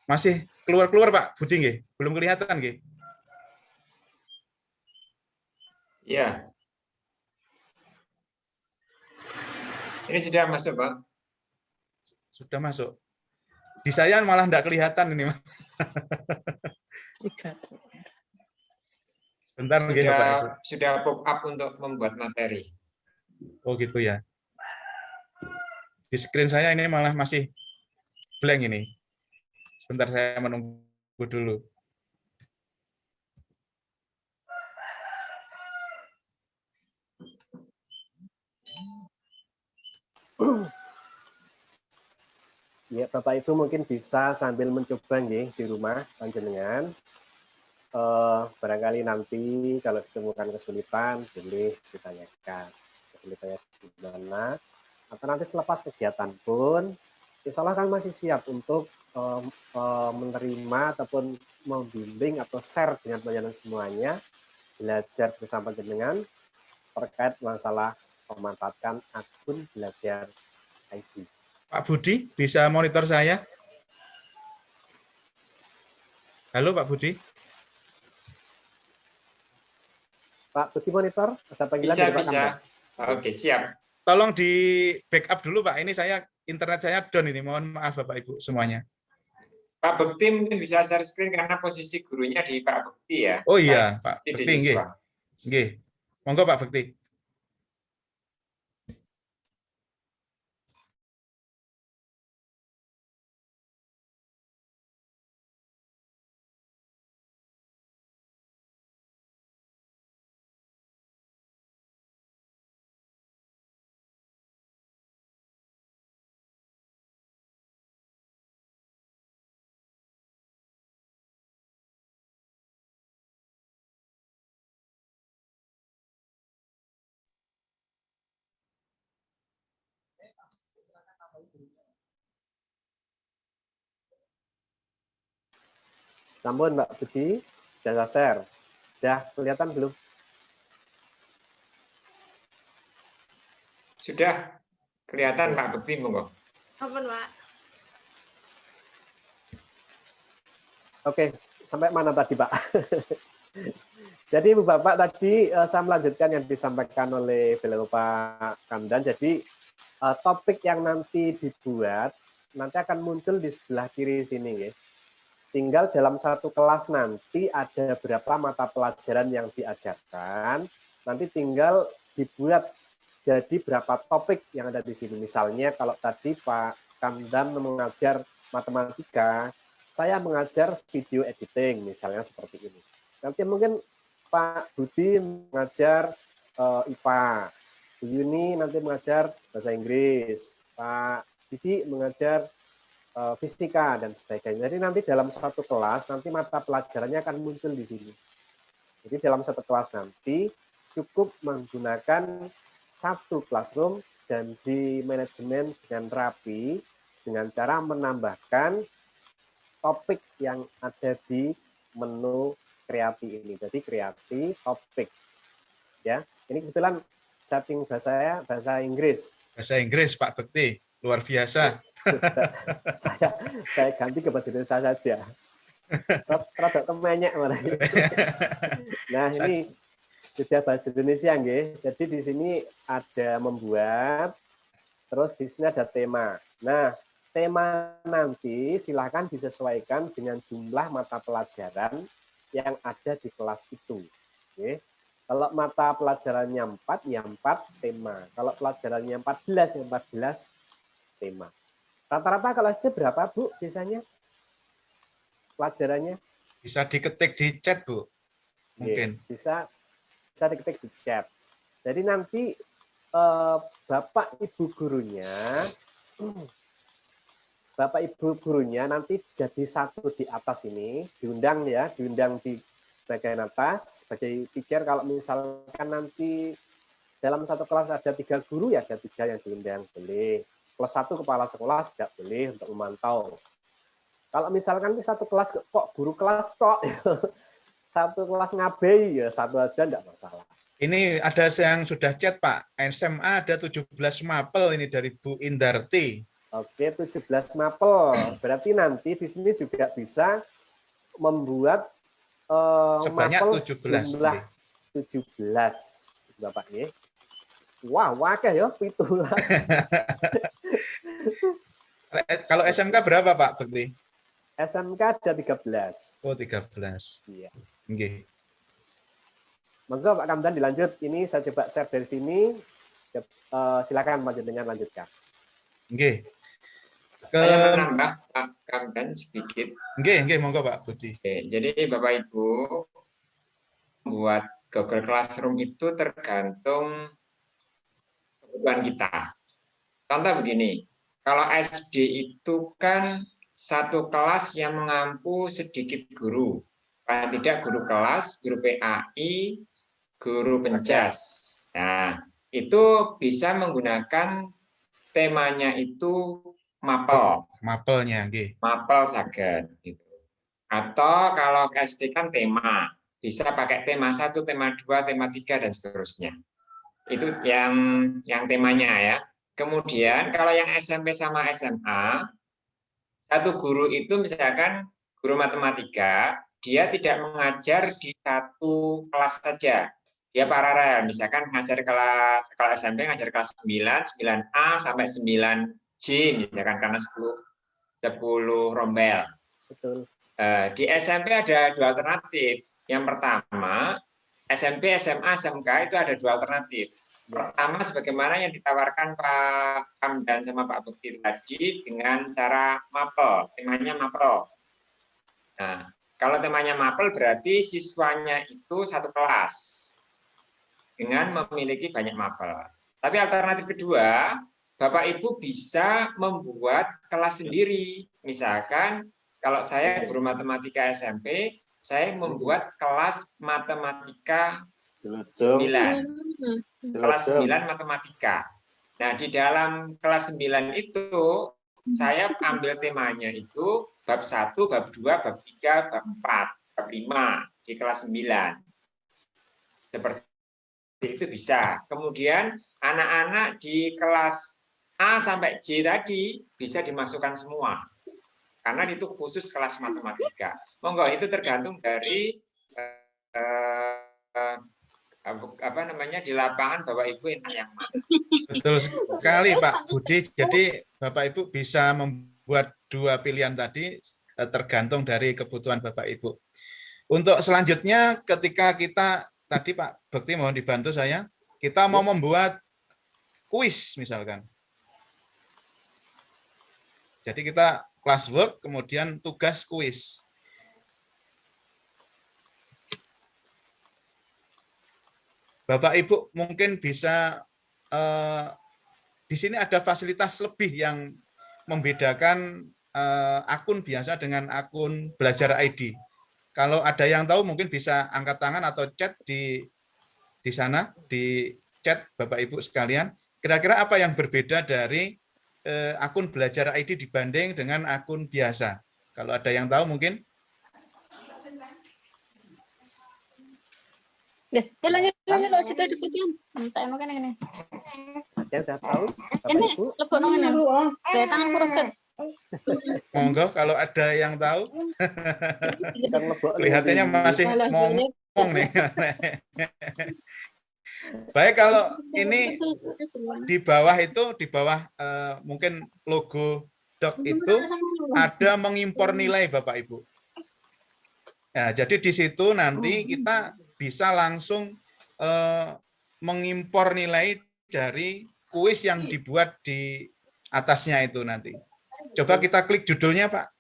Speaker 6: Masih keluar-keluar Pak Budi nggih? Belum kelihatan nggih?
Speaker 4: Iya. Ini sudah masuk, Pak.
Speaker 6: Sudah masuk. Di saya malah enggak kelihatan ini. Sebentar nggih Bapak Ibu.
Speaker 4: Sudah pop up untuk membuat materi.
Speaker 6: Oh gitu ya. Di screen saya ini malah masih blank ini. Sebentar saya menunggu dulu.
Speaker 1: Ya, Bapak Ibu mungkin bisa sambil mencoba nggih di rumah panjenengan. Barangkali nanti kalau ditemukan kesulitan boleh ditanyakan kesulitannya di mana. Atau nanti selepas kegiatan pun, insya Allah kan masih siap untuk menerima ataupun membimbing atau share dengan panjenengan semuanya, belajar bersama panjenengan terkait masalah memanfaatkan akun belajar ID.
Speaker 6: Pak Budi, bisa monitor saya? Halo Pak Budi.
Speaker 1: Pak Budi monitor, ada panggilan
Speaker 4: Bisa,
Speaker 1: dari Pak
Speaker 4: bisa.
Speaker 1: Kamdan.
Speaker 4: Oke, siap.
Speaker 6: Tolong di backup dulu Pak, ini internet saya down ini, mohon maaf Bapak Ibu semuanya.
Speaker 4: Pak Bekti mungkin bisa share screen karena posisi gurunya di Pak Bekti ya.
Speaker 6: Oh iya Pak Bekti, nggih. Nggih. Monggo Pak Bekti.
Speaker 1: Sampun Mbak Budi, sudah share. Sudah kelihatan belum?
Speaker 4: Sudah kelihatan Pak Bekti, monggo.
Speaker 3: Ampun, Pak.
Speaker 1: Oke, sampai mana tadi Pak? Jadi Ibu Bapak tadi saya melanjutkan yang disampaikan oleh beliau Pak Kamdan. Jadi topik yang nanti dibuat nanti akan muncul di sebelah kiri sini ya. Tinggal dalam satu kelas nanti ada berapa mata pelajaran yang diajarkan, nanti tinggal dibuat jadi berapa topik yang ada di sini. Misalnya kalau tadi Pak Kamdan mengajar matematika, saya mengajar video editing, misalnya seperti ini. Nanti mungkin Pak Budi mengajar IPA, Bu Yuni nanti mengajar bahasa Inggris, Pak Didi mengajar fisika dan sebagainya. Jadi nanti dalam satu kelas nanti mata pelajarannya akan muncul di sini. Jadi dalam satu kelas nanti cukup menggunakan satu classroom dan di manajemen dengan rapi dengan cara menambahkan topik yang ada di menu kreati ini. Jadi kreati topik. Ya, ini kebetulan setting bahasa Inggris.
Speaker 6: Bahasa Inggris Pak Bekti, luar biasa.
Speaker 1: saya ganti ke bahasa Indonesia saja. Rada kemenyek malah. Nah, ini sudah bahasa Indonesia nggih. Jadi di sini ada membuat, terus di sini ada tema. Nah, tema nanti silakan disesuaikan dengan jumlah mata pelajaran yang ada di kelas itu. Oke. Kalau mata pelajarannya 4, ya 4 tema. Kalau pelajarannya 14, ya 14 tema. Rata-rata kalau SD berapa, Bu, biasanya pelajarannya?
Speaker 6: Bisa diketik di chat, Bu. Mungkin.
Speaker 1: Bisa diketik di chat. Jadi nanti Bapak Ibu gurunya nanti jadi satu di atas ini, diundang di bagian atas sebagai teacher. Kalau misalkan nanti dalam satu kelas ada 3 guru, ya ada 3 yang diundang, boleh. Plus 1 kepala sekolah tidak boleh untuk memantau. Kalau misalkan di satu kelas kok guru kelas kok satu kelas ngabei, ya satu aja tidak masalah.
Speaker 6: Ini ada yang sudah chat Pak, SMA ada 17 mapel ini dari Bu Indarti.
Speaker 1: Oke, 17 mapel. Berarti nanti di sini juga bisa membuat
Speaker 6: sebanyak
Speaker 1: mapel
Speaker 6: 17.
Speaker 1: Jumlah 17, Bapak ya. Wah, wakah ya 17.
Speaker 6: Kalau SMK berapa Pak Bekti?
Speaker 1: SMK ada 13.
Speaker 6: Oh, 13.
Speaker 1: Iya.
Speaker 6: Oke.
Speaker 1: Monggo Pak Kamdan dilanjut. Ini saya coba share dari sini. Silakan panjenengan lanjutkan.
Speaker 6: Oke.
Speaker 4: Saya menambah Pak Kamdan sedikit.
Speaker 6: Oke, monggo Pak Budi.
Speaker 4: Oke, jadi Bapak Ibu membuat Google Classroom itu tergantung kebutuhan kita. Contoh begini, kalau SD itu kan satu kelas yang mengampu sedikit guru. Paling tidak guru kelas, guru PAI, guru penjas. Nah, itu bisa menggunakan temanya itu mapel.
Speaker 6: Mapelnya, nggih.
Speaker 4: Mapel saged gitu. Atau kalau SD kan tema, bisa pakai tema 1, tema 2, tema 3 dan seterusnya. Itu yang temanya ya. Kemudian kalau yang SMP sama SMA, satu guru itu misalkan guru matematika, dia tidak mengajar di satu kelas saja. Dia paralel, misalkan ngajar kelas, kalau SMP ngajar kelas 9, 9A sampai 9J misalkan karena 10 rombel.
Speaker 1: Betul.
Speaker 4: Di SMP ada 2 alternatif. Yang pertama, SMP, SMA, SMK itu ada 2 alternatif. Pertama, sebagaimana yang ditawarkan Pak Kamdan sama Pak Bekti tadi dengan cara mapel, temanya mapel. Nah, kalau temanya mapel berarti siswanya itu satu kelas dengan memiliki banyak mapel. Tapi alternatif kedua, Bapak Ibu bisa membuat kelas sendiri. Misalkan kalau saya guru matematika SMP, saya membuat kelas matematika 9. Kelas 9 matematika. Nah, di dalam kelas 9 itu saya ambil temanya itu bab 1, bab 2, bab 3, bab 4, bab 5 di kelas 9. Seperti itu bisa. Kemudian anak-anak di kelas A sampai J tadi bisa dimasukkan semua. Karena itu khusus kelas matematika. Monggo, itu tergantung dari apa namanya di lapangan Bapak Ibu enak yang mana.
Speaker 6: Betul sekali Pak Budi. Jadi Bapak Ibu bisa membuat dua pilihan tadi tergantung dari kebutuhan Bapak Ibu. Untuk selanjutnya ketika kita tadi Pak Bekti mohon dibantu saya, kita mau membuat kuis misalkan. Jadi kita classwork kemudian tugas kuis. Bapak Ibu mungkin bisa di sini ada fasilitas lebih yang membedakan akun biasa dengan akun belajar ID. Kalau ada yang tahu mungkin bisa angkat tangan atau chat di sana, di chat Bapak Ibu sekalian. Kira-kira apa yang berbeda dari akun belajar ID dibanding dengan akun biasa? Kalau ada yang tahu mungkin.
Speaker 5: Lanjut cerita diputian. Entek kan ini.
Speaker 1: Ya udah tahu, Bapak
Speaker 5: Ini
Speaker 1: Ibu.
Speaker 5: lebok nang ngene. Dari tangan kuruset.
Speaker 6: Monggo kalau ada yang tahu.
Speaker 1: Kan lebok
Speaker 6: Kelihatannya
Speaker 1: ini.
Speaker 6: masih ngomong nih. Baik, kalau ini di bawah itu, di bawah mungkin logo doc itu ada mengimpor nilai Bapak Ibu. Nah, jadi di situ nanti kita bisa langsung mengimpor nilai dari kuis yang dibuat di atasnya itu nanti. Coba kita klik judulnya Pak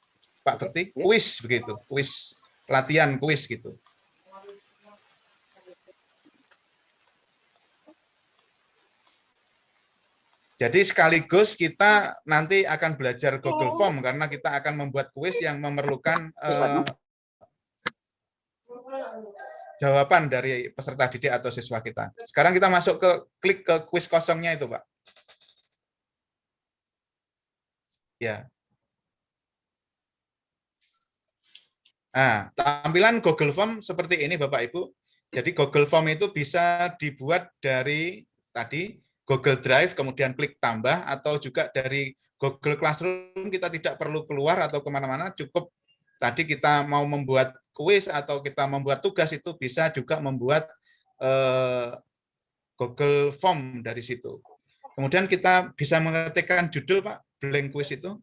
Speaker 6: Bekti, kuis begitu, kuis latihan kuis gitu. Jadi sekaligus kita nanti akan belajar Google Form karena kita akan membuat kuis yang memerlukan jawaban dari peserta didik atau siswa kita. Sekarang kita masuk ke klik ke kuis kosongnya itu, Pak. Ya. Nah, tampilan Google Form seperti ini, Bapak Ibu. Jadi Google Form itu bisa dibuat dari tadi Google Drive, kemudian klik tambah, atau juga dari Google Classroom, kita tidak perlu keluar atau kemana-mana, cukup tadi kita mau membuat kuis atau kita membuat tugas itu bisa juga membuat Google Form dari situ. Kemudian kita bisa mengetikkan judul, Pak, blank kuis itu.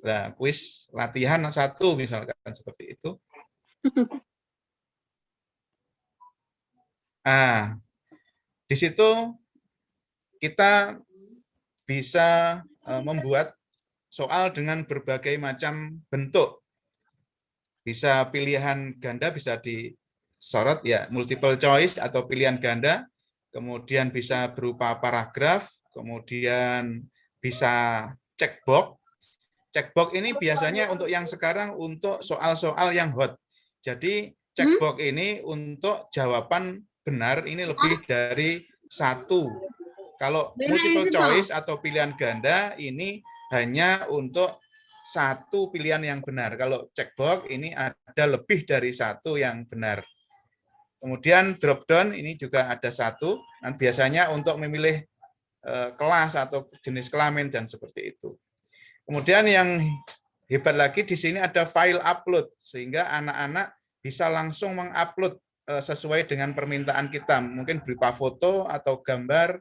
Speaker 6: Nah, kuis latihan 1 misalkan seperti itu. Nah, di situ kita bisa membuat soal dengan berbagai macam bentuk. Bisa pilihan ganda, bisa disorot ya, multiple choice atau pilihan ganda, kemudian bisa berupa paragraf, kemudian bisa checkbox. Checkbox ini biasanya untuk yang sekarang untuk soal-soal yang hot. Jadi checkbox ini untuk jawaban benar ini lebih dari 1. Kalau multiple choice atau pilihan ganda ini hanya untuk 1 pilihan yang benar. Kalau checkbox ini ada lebih dari 1 yang benar. Kemudian drop down ini juga ada 1. Dan biasanya untuk memilih kelas atau jenis kelamin dan seperti itu. Kemudian yang hebat lagi di sini ada file upload sehingga anak-anak bisa langsung mengupload sesuai dengan permintaan kita, mungkin berupa foto atau gambar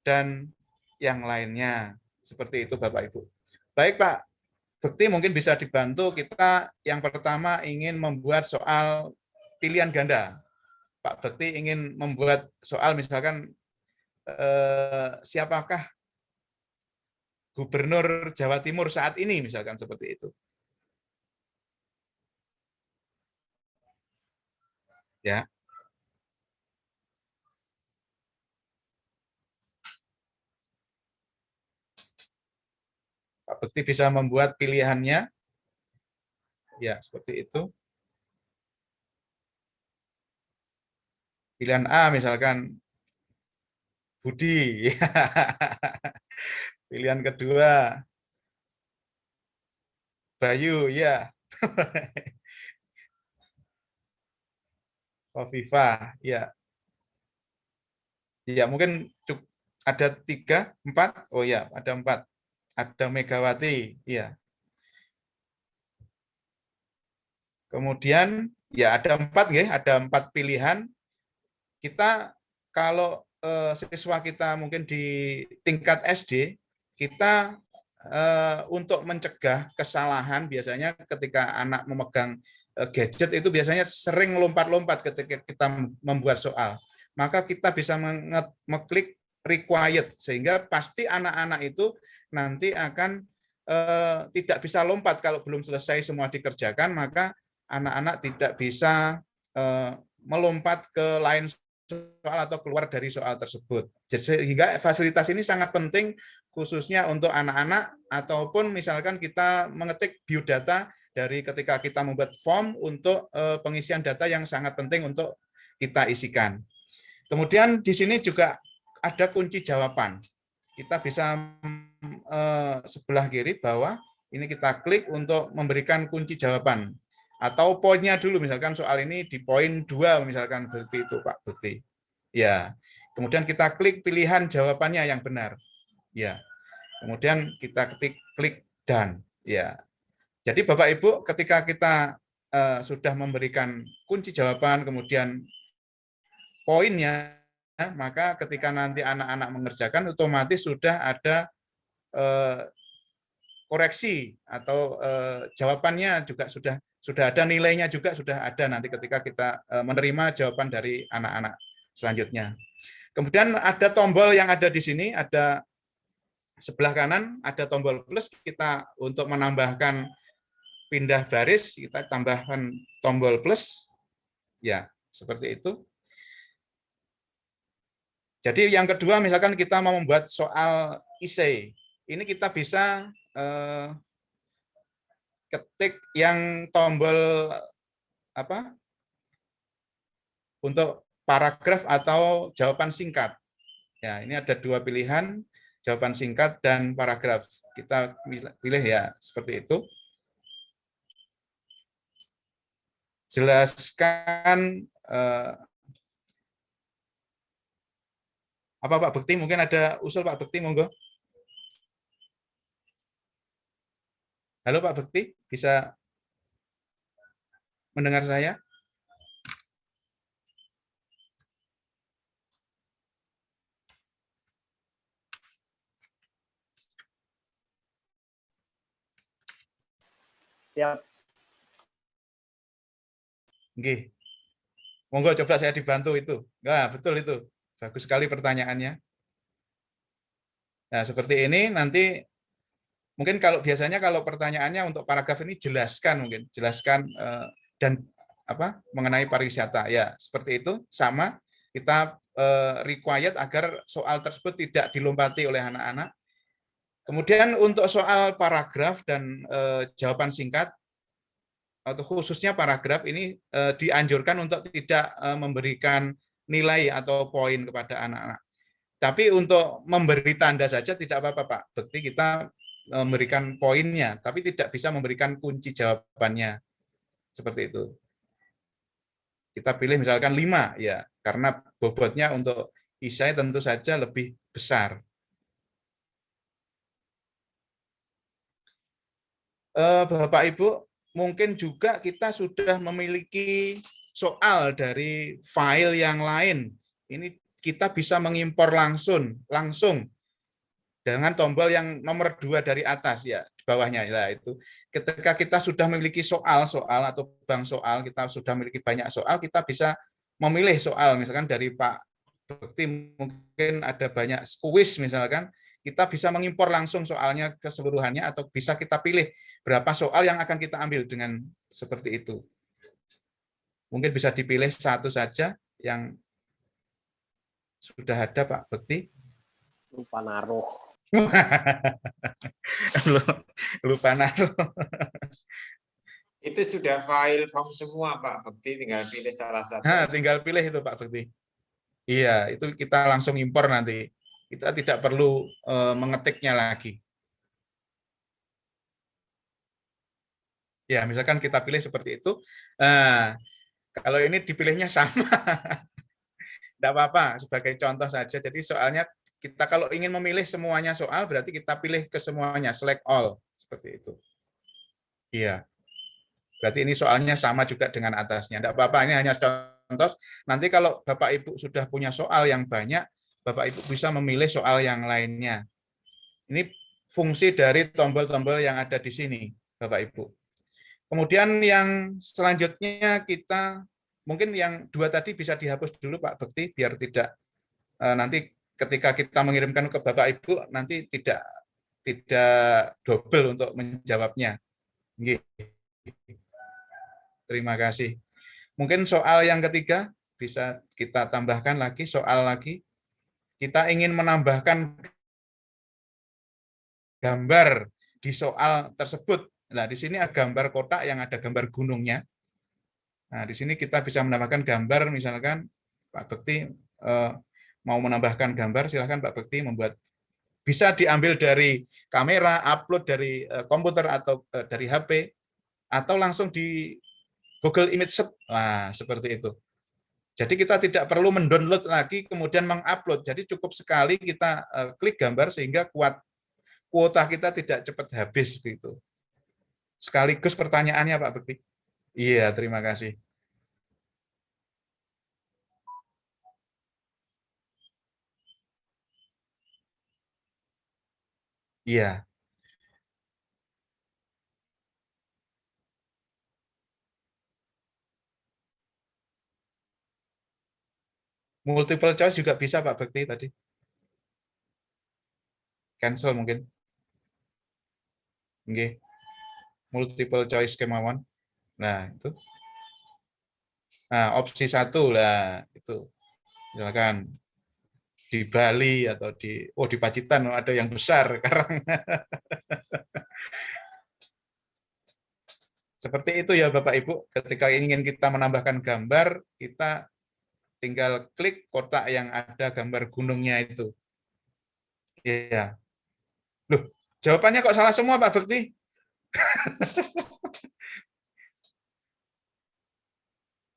Speaker 6: dan yang lainnya. Seperti itu Bapak Ibu. Baik Pak Bekti, mungkin bisa dibantu kita yang pertama ingin membuat soal pilihan ganda. Pak Bekti ingin membuat soal misalkan siapakah Gubernur Jawa Timur saat ini, misalkan seperti itu. Ya. Pak Bekti bisa membuat pilihannya. Ya, seperti itu. Pilihan A misalkan Budi. Pilihan kedua. Bayu, ya. Kofifa, ya. Ya, mungkin ada 3, 4. Oh ya, ada 4. Ada Megawati, ya. Kemudian ya ada 4 ya, ada 4 pilihan. Kita kalau siswa kita mungkin di tingkat SD, kita untuk mencegah kesalahan biasanya ketika anak memegang gadget itu biasanya sering lompat-lompat ketika kita membuat soal. Maka kita bisa mengklik required sehingga pasti anak-anak itu nanti akan tidak bisa lompat kalau belum selesai semua dikerjakan, maka anak-anak tidak bisa melompat ke lain soal atau keluar dari soal tersebut. Sehingga fasilitas ini sangat penting khususnya untuk anak-anak ataupun misalkan kita mengetik biodata dari ketika kita membuat form untuk pengisian data yang sangat penting untuk kita isikan. Kemudian di sini juga ada kunci jawaban. Kita bisa sebelah kiri bawah ini kita klik untuk memberikan kunci jawaban. Atau poinnya dulu, misalkan soal ini di poin 2, misalkan seperti itu Pak Bekti. Ya, kemudian kita klik pilihan jawabannya yang benar. Ya, kemudian kita klik done. Ya, jadi Bapak Ibu, ketika kita sudah memberikan kunci jawaban, kemudian poinnya, maka ketika nanti anak-anak mengerjakan, otomatis sudah ada koreksi atau jawabannya juga sudah ada, nilainya juga sudah ada nanti ketika kita menerima jawaban dari anak-anak selanjutnya. Kemudian ada tombol yang ada di sini, ada sebelah kanan ada tombol plus, kita untuk menambahkan pindah baris kita tambahkan tombol plus. Ya, seperti itu. Jadi yang kedua misalkan kita mau membuat soal essay. Ini kita bisa ketik yang tombol apa untuk paragraf atau jawaban singkat. Ya, ini ada 2 pilihan, jawaban singkat dan paragraf. Kita pilih ya seperti itu. Jelaskan apa Pak Bekti? Mungkin ada usul Pak Bekti, monggo. Halo Pak Bekti, bisa mendengar saya?
Speaker 1: Siap.
Speaker 6: Nggih. Monggo coba saya dibantu itu. Nah, betul itu. Bagus sekali pertanyaannya. Nah, seperti ini nanti mungkin kalau biasanya kalau pertanyaannya untuk paragraf ini jelaskan mungkin, jelaskan dan apa mengenai pariwisata. Ya, seperti itu sama kita required agar soal tersebut tidak dilompati oleh anak-anak. Kemudian untuk soal paragraf dan jawaban singkat atau khususnya paragraf ini dianjurkan untuk tidak memberikan nilai atau poin kepada anak-anak. Tapi untuk memberi tanda saja tidak apa-apa Pak Bekti, kita memberikan poinnya, tapi tidak bisa memberikan kunci jawabannya. Seperti itu. Kita pilih misalkan 5 ya, karena bobotnya untuk esai tentu saja lebih besar. Bapak Ibu, mungkin juga kita sudah memiliki soal dari file yang lain. Ini kita bisa mengimpor langsung dengan tombol yang nomor 2 dari atas ya, di bawahnya. Nah, itu ketika kita sudah memiliki soal atau bank soal, kita sudah memiliki banyak soal, kita bisa memilih soal, misalkan dari Pak Bekti mungkin ada banyak kuis misalkan, kita bisa mengimpor langsung soalnya keseluruhannya atau bisa kita pilih berapa soal yang akan kita ambil dengan seperti itu. Mungkin bisa dipilih satu saja yang sudah ada Pak Bekti.
Speaker 1: Lupa naruh.
Speaker 6: Lupa naruh.
Speaker 4: Itu sudah file form semua Pak Bekti, tinggal pilih salah satu.
Speaker 6: Nah, tinggal pilih itu Pak Bekti. Iya, itu kita langsung impor nanti. Kita tidak perlu mengetiknya lagi. Ya, misalkan kita pilih seperti itu. Nah, kalau ini dipilihnya sama, tidak apa-apa, sebagai contoh saja. Jadi soalnya kita kalau ingin memilih semuanya soal, berarti kita pilih ke semuanya, select all, seperti itu. Iya, berarti ini soalnya sama juga dengan atasnya. Tidak apa-apa, ini hanya contoh. Nanti kalau Bapak Ibu sudah punya soal yang banyak, Bapak Ibu bisa memilih soal yang lainnya. Ini fungsi dari tombol-tombol yang ada di sini, Bapak Ibu. Kemudian yang selanjutnya kita, mungkin yang 2 tadi bisa dihapus dulu Pak Bekti, biar tidak nanti ketika kita mengirimkan ke Bapak Ibu, nanti tidak double untuk menjawabnya. Terima kasih. Mungkin soal yang ketiga, bisa kita tambahkan lagi, soal lagi. Kita ingin menambahkan gambar di soal tersebut. Nah, di sini ada gambar kotak yang ada gambar gunungnya. Nah, di sini kita bisa menambahkan gambar, misalkan Pak Bekti mau menambahkan gambar, silakan Pak Bekti membuat. Bisa diambil dari kamera, upload dari komputer atau dari HP, atau langsung di Google Image Set. Nah, seperti itu. Jadi kita tidak perlu mendownload lagi, kemudian mengupload. Jadi cukup sekali kita klik gambar sehingga kuota kita tidak cepat habis begitu. Sekaligus pertanyaannya Pak Bekti. Iya, terima kasih. Iya. Multiple choice juga bisa Pak Bekti tadi. Cancel mungkin. Oke. Multiple choice kemauan. Nah, itu. Nah, opsi 1 lah itu. Silakan di Bali atau di Pacitan ada yang besar sekarang. Seperti itu ya Bapak Ibu, ketika ingin kita menambahkan gambar, kita tinggal klik kotak yang ada gambar gunungnya itu. Iya. Loh, jawabannya kok salah semua Pak Bekti?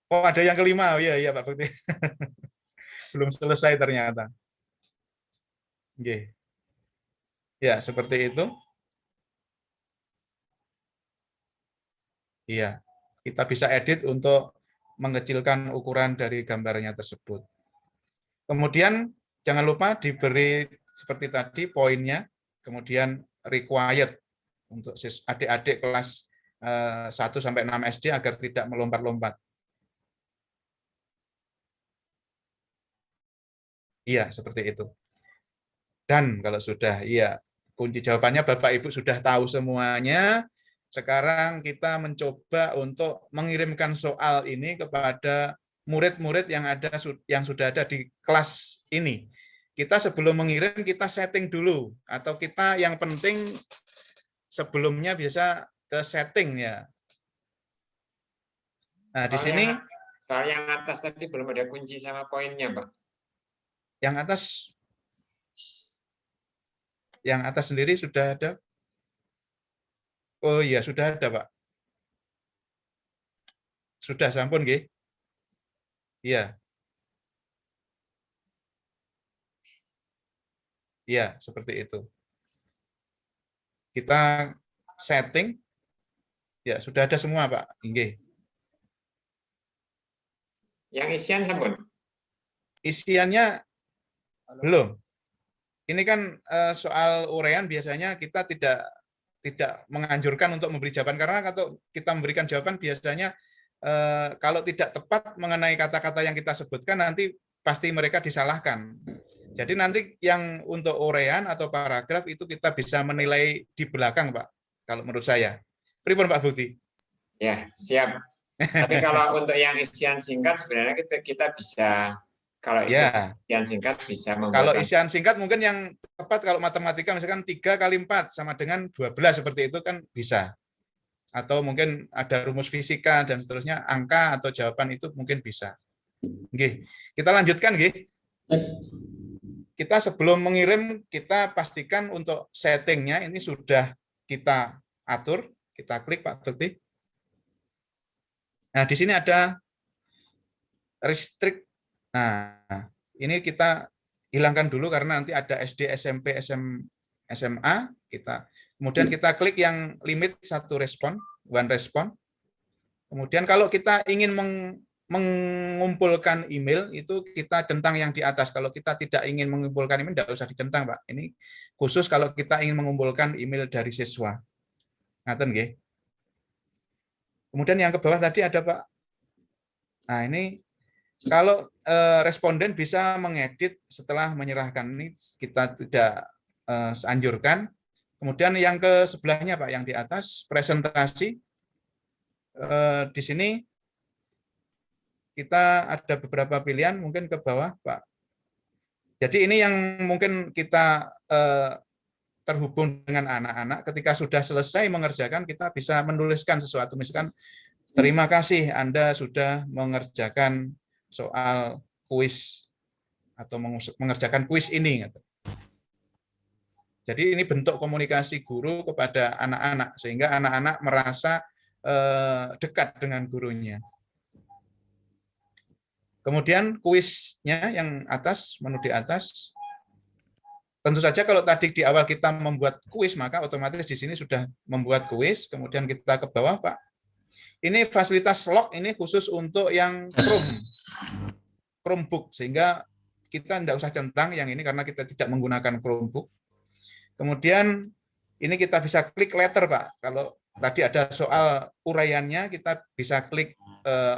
Speaker 6: Oh, ada yang kelima. Oh iya, iya Pak Bekti. Belum selesai ternyata. Oke. Ya, seperti itu. Iya. Kita bisa edit untuk mengecilkan ukuran dari gambarnya tersebut. Kemudian jangan lupa diberi seperti tadi poinnya, kemudian required untuk adik-adik kelas 1 sampai 6 SD agar tidak melompat-lompat. Iya, seperti itu. Dan kalau sudah, iya, kunci jawabannya Bapak Ibu sudah tahu semuanya. Sekarang kita mencoba untuk mengirimkan soal ini kepada murid-murid yang sudah ada di kelas ini. Kita sebelum mengirim kita setting dulu, atau kita yang penting sebelumnya bisa ke setting ya. Nah, di sini
Speaker 4: soal yang atas tadi belum ada kunci sama poinnya, Pak.
Speaker 6: Yang atas sendiri sudah ada. Oh iya, sudah ada, Pak. Sudah, sampun, nggih. Iya. Iya, seperti itu. Kita setting. Ya, sudah ada semua, Pak. Nggih.
Speaker 4: Yang isian sampun?
Speaker 6: Isiannya belum. Ini kan soal uraian biasanya kita tidak menganjurkan untuk memberi jawaban, karena kalau kita memberikan jawaban biasanya kalau tidak tepat mengenai kata-kata yang kita sebutkan nanti pasti mereka disalahkan. Jadi nanti yang untuk uraian atau paragraf itu kita bisa menilai di belakang, Pak. Kalau menurut saya. Pripun Pak Bukti?
Speaker 4: Ya, siap. Tapi kalau untuk yang isian singkat sebenarnya kita bisa, kalau itu isian singkat bisa membuat.
Speaker 6: Kalau isian singkat mungkin yang tepat kalau matematika misalkan 3 kali 4 sama dengan 12 seperti itu kan bisa. Atau mungkin ada rumus fisika dan seterusnya, angka atau jawaban itu mungkin bisa. Nggih. Kita lanjutkan nggih. kita sebelum mengirim, kita pastikan untuk settingnya ini sudah kita atur. Kita klik Pak Bekti. Nah, di sini ada restrict. Nah, ini kita hilangkan dulu karena nanti ada SD, SMP, SMA. Kemudian kita klik yang limit 1 respon, 1 respon. Kemudian kalau kita ingin mengumpulkan email, itu kita centang yang di atas. Kalau kita tidak ingin mengumpulkan email, tidak usah dicentang, Pak. Ini khusus kalau kita ingin mengumpulkan email dari siswa. Ngaten nggih. Kemudian yang ke bawah tadi ada, Pak. Nah, ini kalau responden bisa mengedit setelah menyerahkan, ini kita tidak anjurkan. Kemudian yang ke sebelahnya, Pak, yang di atas, presentasi. Di sini kita ada beberapa pilihan, mungkin ke bawah, Pak. Jadi ini yang mungkin kita terhubung dengan anak-anak, ketika sudah selesai mengerjakan, kita bisa menuliskan sesuatu. Misalkan, terima kasih Anda sudah mengerjakan soal kuis, atau mengerjakan kuis ini. Jadi ini bentuk komunikasi guru kepada anak-anak, sehingga anak-anak merasa dekat dengan gurunya. Kemudian kuisnya yang atas, menu di atas. Tentu saja kalau tadi di awal kita membuat kuis, maka otomatis di sini sudah membuat kuis. Kemudian kita ke bawah, Pak. Ini fasilitas log ini khusus untuk yang Chromebook, sehingga kita tidak usah centang yang ini karena kita tidak menggunakan Chromebook. Kemudian ini kita bisa klik letter, Pak. Kalau tadi ada soal uraiannya, kita bisa klik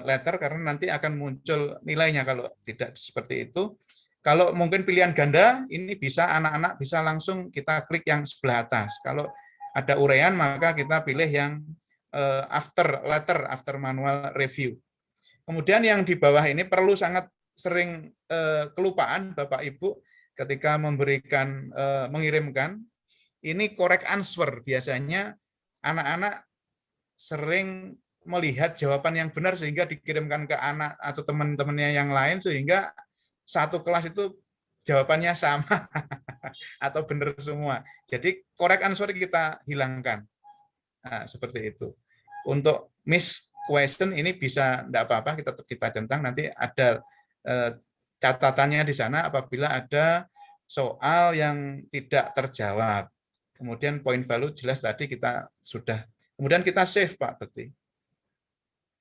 Speaker 6: letter karena nanti akan muncul nilainya. Kalau tidak seperti itu, kalau mungkin pilihan ganda, ini bisa anak-anak bisa langsung kita klik yang sebelah atas. Kalau ada uraian, maka kita pilih yang after manual review. Kemudian yang di bawah ini perlu sangat sering kelupaan Bapak Ibu ketika mengirimkan. Ini correct answer. Biasanya anak-anak sering melihat jawaban yang benar sehingga dikirimkan ke anak atau teman-temannya yang lain, sehingga satu kelas itu jawabannya sama atau benar semua. Jadi correct answer kita hilangkan. Nah, seperti itu. Untuk miss question ini bisa tidak apa-apa, kita centang, nanti ada catatannya di sana apabila ada soal yang tidak terjawab. Kemudian point value jelas tadi kita sudah. Kemudian kita save, Pak Bekti.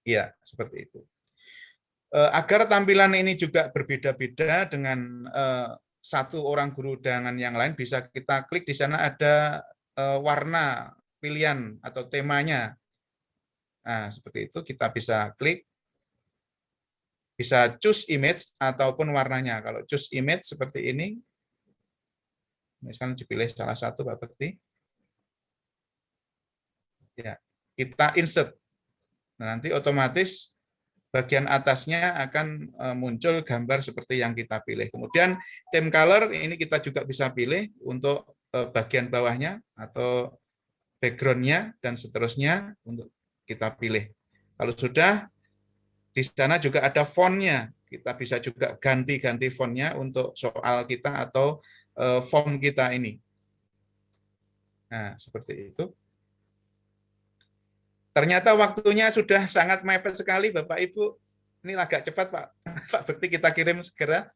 Speaker 6: Iya, seperti itu. Agar tampilan ini juga berbeda-beda dengan satu orang guru dengan yang lain, bisa kita klik di sana ada warna pilihan atau temanya. Nah, seperti itu kita bisa klik. Bisa choose image ataupun warnanya. Kalau choose image seperti ini, misalnya dipilih salah satu, Pak Bekti. Ya, kita insert. Nah, nanti otomatis bagian atasnya akan muncul gambar seperti yang kita pilih. Kemudian theme color ini kita juga bisa pilih untuk bagian bawahnya atau background-nya dan seterusnya untuk kita pilih. Kalau sudah, di sana juga ada font-nya. Kita bisa juga ganti-ganti font-nya untuk soal kita atau form kita ini. Nah, seperti itu. Ternyata waktunya sudah sangat mepet sekali, Bapak Ibu. Ini agak cepat, Pak. Pak Bekti, kita kirim segera.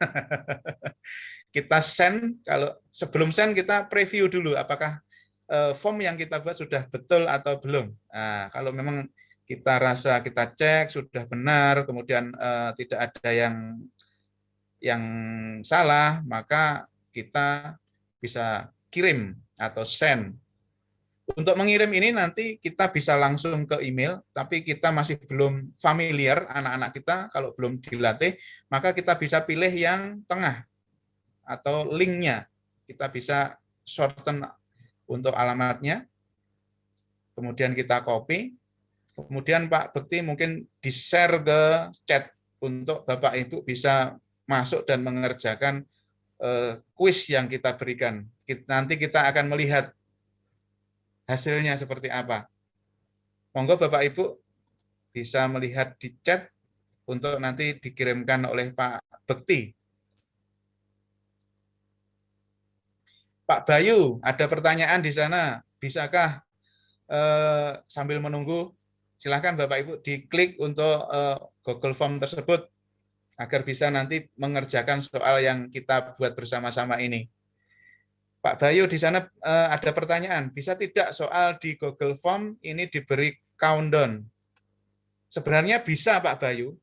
Speaker 6: Kita send. Kalau sebelum send kita preview dulu apakah form yang kita buat sudah betul atau belum. Nah, kalau memang kita rasa kita cek sudah benar, kemudian tidak ada yang salah, maka kita bisa kirim atau send. Untuk mengirim ini nanti kita bisa langsung ke email, tapi kita masih belum familiar, anak-anak kita kalau belum dilatih, maka kita bisa pilih yang tengah atau linknya. Kita bisa shorten untuk alamatnya, kemudian kita copy, kemudian Pak Bekti mungkin di-share ke chat untuk Bapak Ibu bisa masuk dan mengerjakan kuis yang kita berikan. Nanti kita akan melihat hasilnya seperti apa. Monggo Bapak Ibu bisa melihat di chat untuk nanti dikirimkan oleh Pak Bekti. Pak Bayu, ada pertanyaan di sana. Bisakah sambil menunggu, silakan Bapak Ibu diklik untuk Google Form tersebut agar bisa nanti mengerjakan soal yang kita buat bersama-sama ini. Pak Bayu, di sana ada pertanyaan, bisa tidak soal di Google Form ini diberi countdown? Sebenarnya bisa Pak Bayu,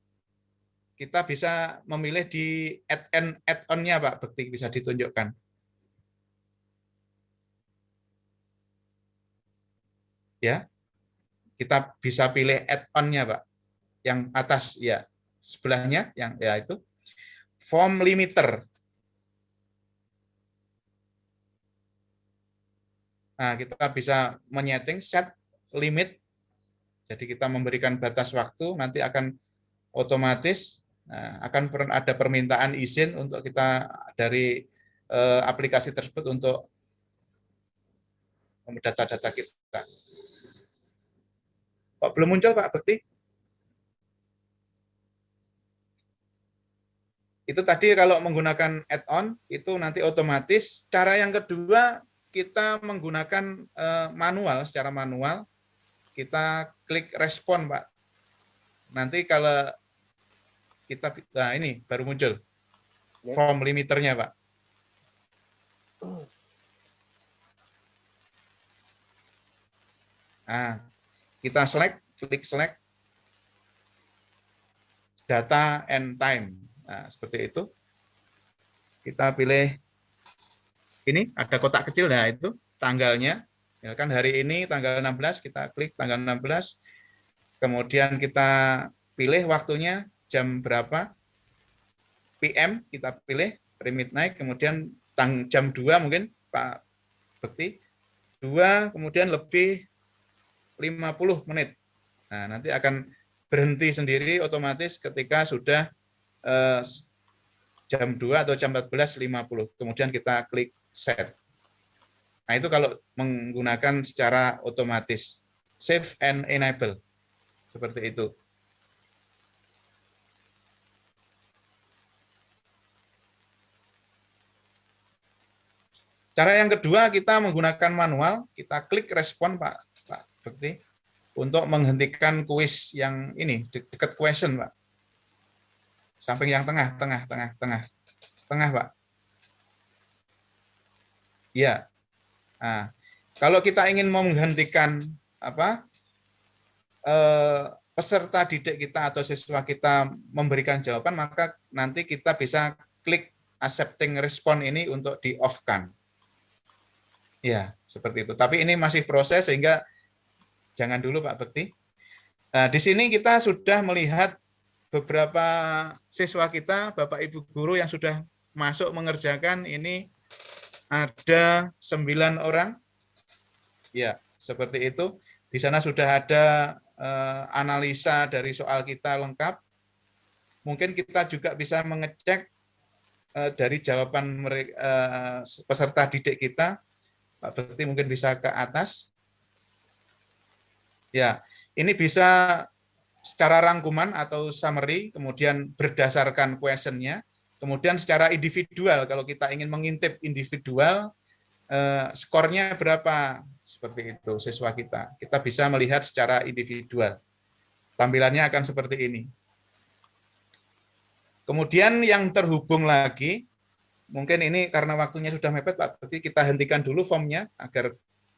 Speaker 6: kita bisa memilih di add-on-nya Pak Bekti, bisa ditunjukkan. Ya, kita bisa pilih add-on-nya Pak, yang atas ya, sebelahnya yang ya itu form limiter. Nah, kita bisa menyeting set limit. Jadi kita memberikan batas waktu, nanti akan otomatis akan ada permintaan izin untuk kita dari aplikasi tersebut untuk data-data kita. Kok belum muncul Pak Bekti? Itu tadi kalau menggunakan add-on, itu nanti otomatis. Cara yang kedua, kita menggunakan manual, secara manual, kita klik respon, Pak. Nanti kalau kita, nah ini baru muncul, form limiternya, Pak. Nah, kita klik select, data and time. Nah, seperti itu. Kita pilih ini, ada kotak kecil, nah itu tanggalnya. Ya kan hari ini tanggal 16, kita klik tanggal 16. Kemudian kita pilih waktunya jam berapa. PM kita pilih pre-midnight, kemudian jam 2 mungkin Pak Bekti. 2 kemudian lebih 50 menit. Nah, nanti akan berhenti sendiri otomatis ketika sudah jam 2 atau jam 14.50. Kemudian kita klik set. Nah, itu kalau menggunakan secara otomatis. Save and enable. Seperti itu. Cara yang kedua, kita menggunakan manual. Kita klik respon, Pak Bekti, untuk menghentikan kuis yang ini, dekat question, Pak. Samping yang tengah, Pak. Ya. Nah, kalau kita ingin menghentikan peserta didik kita atau siswa kita memberikan jawaban, maka nanti kita bisa klik accepting respon ini untuk di-off-kan. Ya, seperti itu. Tapi ini masih proses sehingga jangan dulu Pak Bekti. Nah, di sini kita sudah melihat beberapa siswa kita, Bapak Ibu guru yang sudah masuk mengerjakan ini ada 9 orang. Ya, seperti itu. Di sana sudah ada analisa dari soal kita lengkap. Mungkin kita juga bisa mengecek dari jawaban peserta didik kita. Pak Bekti mungkin bisa ke atas. Ya, ini bisa secara rangkuman atau summary, kemudian berdasarkan question-nya, kemudian secara individual, kalau kita ingin mengintip individual, skornya berapa, seperti itu siswa kita. Kita bisa melihat secara individual. Tampilannya akan seperti ini. Kemudian yang terhubung lagi, mungkin ini karena waktunya sudah mepet, Pak Bekti, kita hentikan dulu formnya agar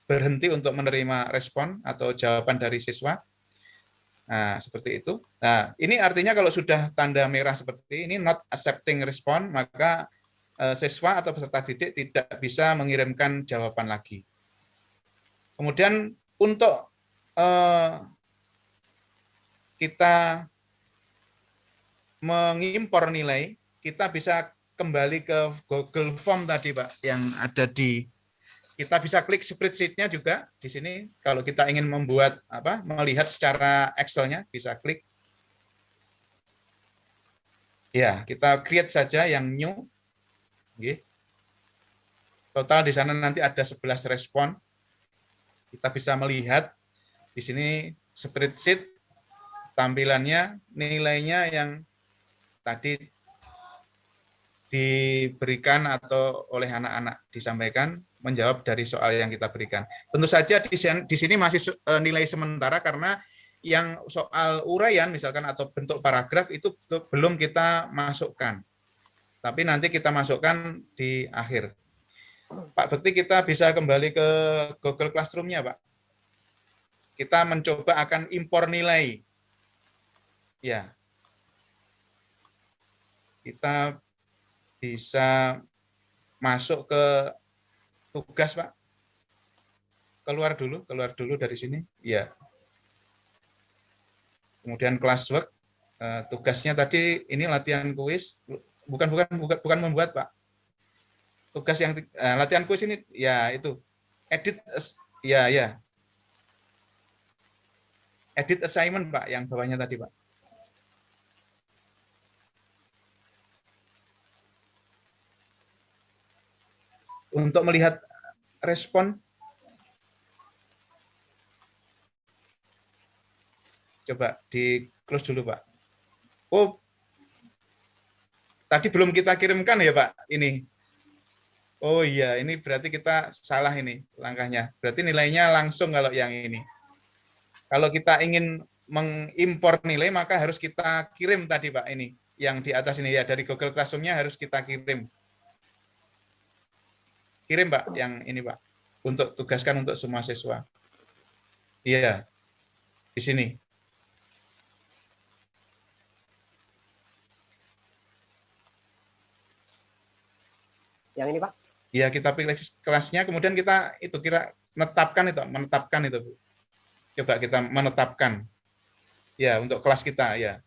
Speaker 6: berhenti untuk menerima respon atau jawaban dari siswa. Nah, seperti itu. Nah, ini artinya kalau sudah tanda merah seperti ini, not accepting respon, maka siswa atau peserta didik tidak bisa mengirimkan jawaban lagi. Kemudian untuk kita mengimpor nilai, kita bisa kembali ke Google Form tadi, Pak, yang ada di, kita bisa klik spreadsheet-nya juga di sini. Kalau kita ingin membuat melihat secara Excel-nya, bisa klik. Ya, kita create saja yang new. Total di sana nanti ada 11 respon. Kita bisa melihat di sini spreadsheet tampilannya, nilainya yang tadi diberikan atau oleh anak-anak disampaikan menjawab dari soal yang kita berikan. Tentu saja di sini masih nilai sementara karena yang soal uraian misalkan atau bentuk paragraf itu belum kita masukkan. Tapi nanti kita masukkan di akhir. Pak Bekti, kita bisa kembali ke Google Classroom-nya, Pak. Kita mencoba akan impor nilai. Ya. Kita bisa masuk ke tugas, Pak. Keluar dulu dari sini. Ya. Kemudian classwork, tugasnya tadi ini latihan kuis, bukan membuat, Pak. Tugas yang latihan kuis ini ya itu edit edit assignment, Pak, yang bawahnya tadi, Pak. Untuk melihat respon, coba di close dulu, Pak. Oh, tadi belum kita kirimkan ya, Pak, ini. Oh iya, ini berarti kita salah ini langkahnya. Berarti nilainya langsung kalau yang ini. Kalau kita ingin mengimpor nilai, maka harus kita kirim tadi, Pak, ini. Yang di atas ini ya, dari Google Classroom-nya harus kita kirim. Kirim, Pak, yang ini, Pak. Untuk tugaskan untuk semua siswa. Iya, di sini.
Speaker 1: Yang ini, Pak?
Speaker 6: Ya, kita pilih kelasnya, kemudian kita menetapkan itu, Bu. Coba kita menetapkan. Ya, untuk kelas kita, ya.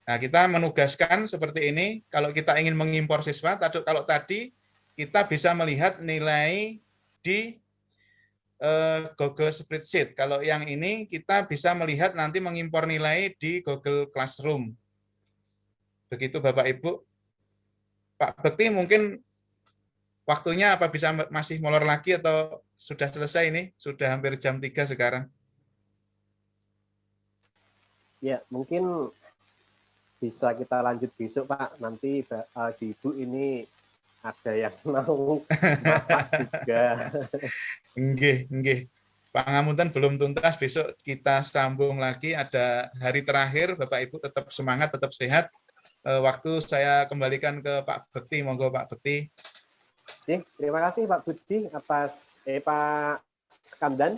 Speaker 6: Nah, kita menugaskan seperti ini, kalau kita ingin mengimpor siswa, kalau tadi kita bisa melihat nilai di Google Spreadsheet. Kalau yang ini kita bisa melihat nanti mengimpor nilai di Google Classroom. Begitu Bapak Ibu. Pak Bekti mungkin waktunya apa bisa masih molor lagi atau sudah selesai ini? Sudah hampir jam 3 sekarang.
Speaker 1: Ya, mungkin bisa kita lanjut besok, Pak. Nanti Ibu ini ada yang mau masak juga.
Speaker 6: Nggih. Pak Ngamunten belum tuntas, besok kita sambung lagi. Ada hari terakhir, Bapak Ibu tetap semangat, tetap sehat. Waktu saya kembalikan ke Pak Bekti, monggo Pak Bekti.
Speaker 1: Terima kasih Pak Budi atas Pak Kamdan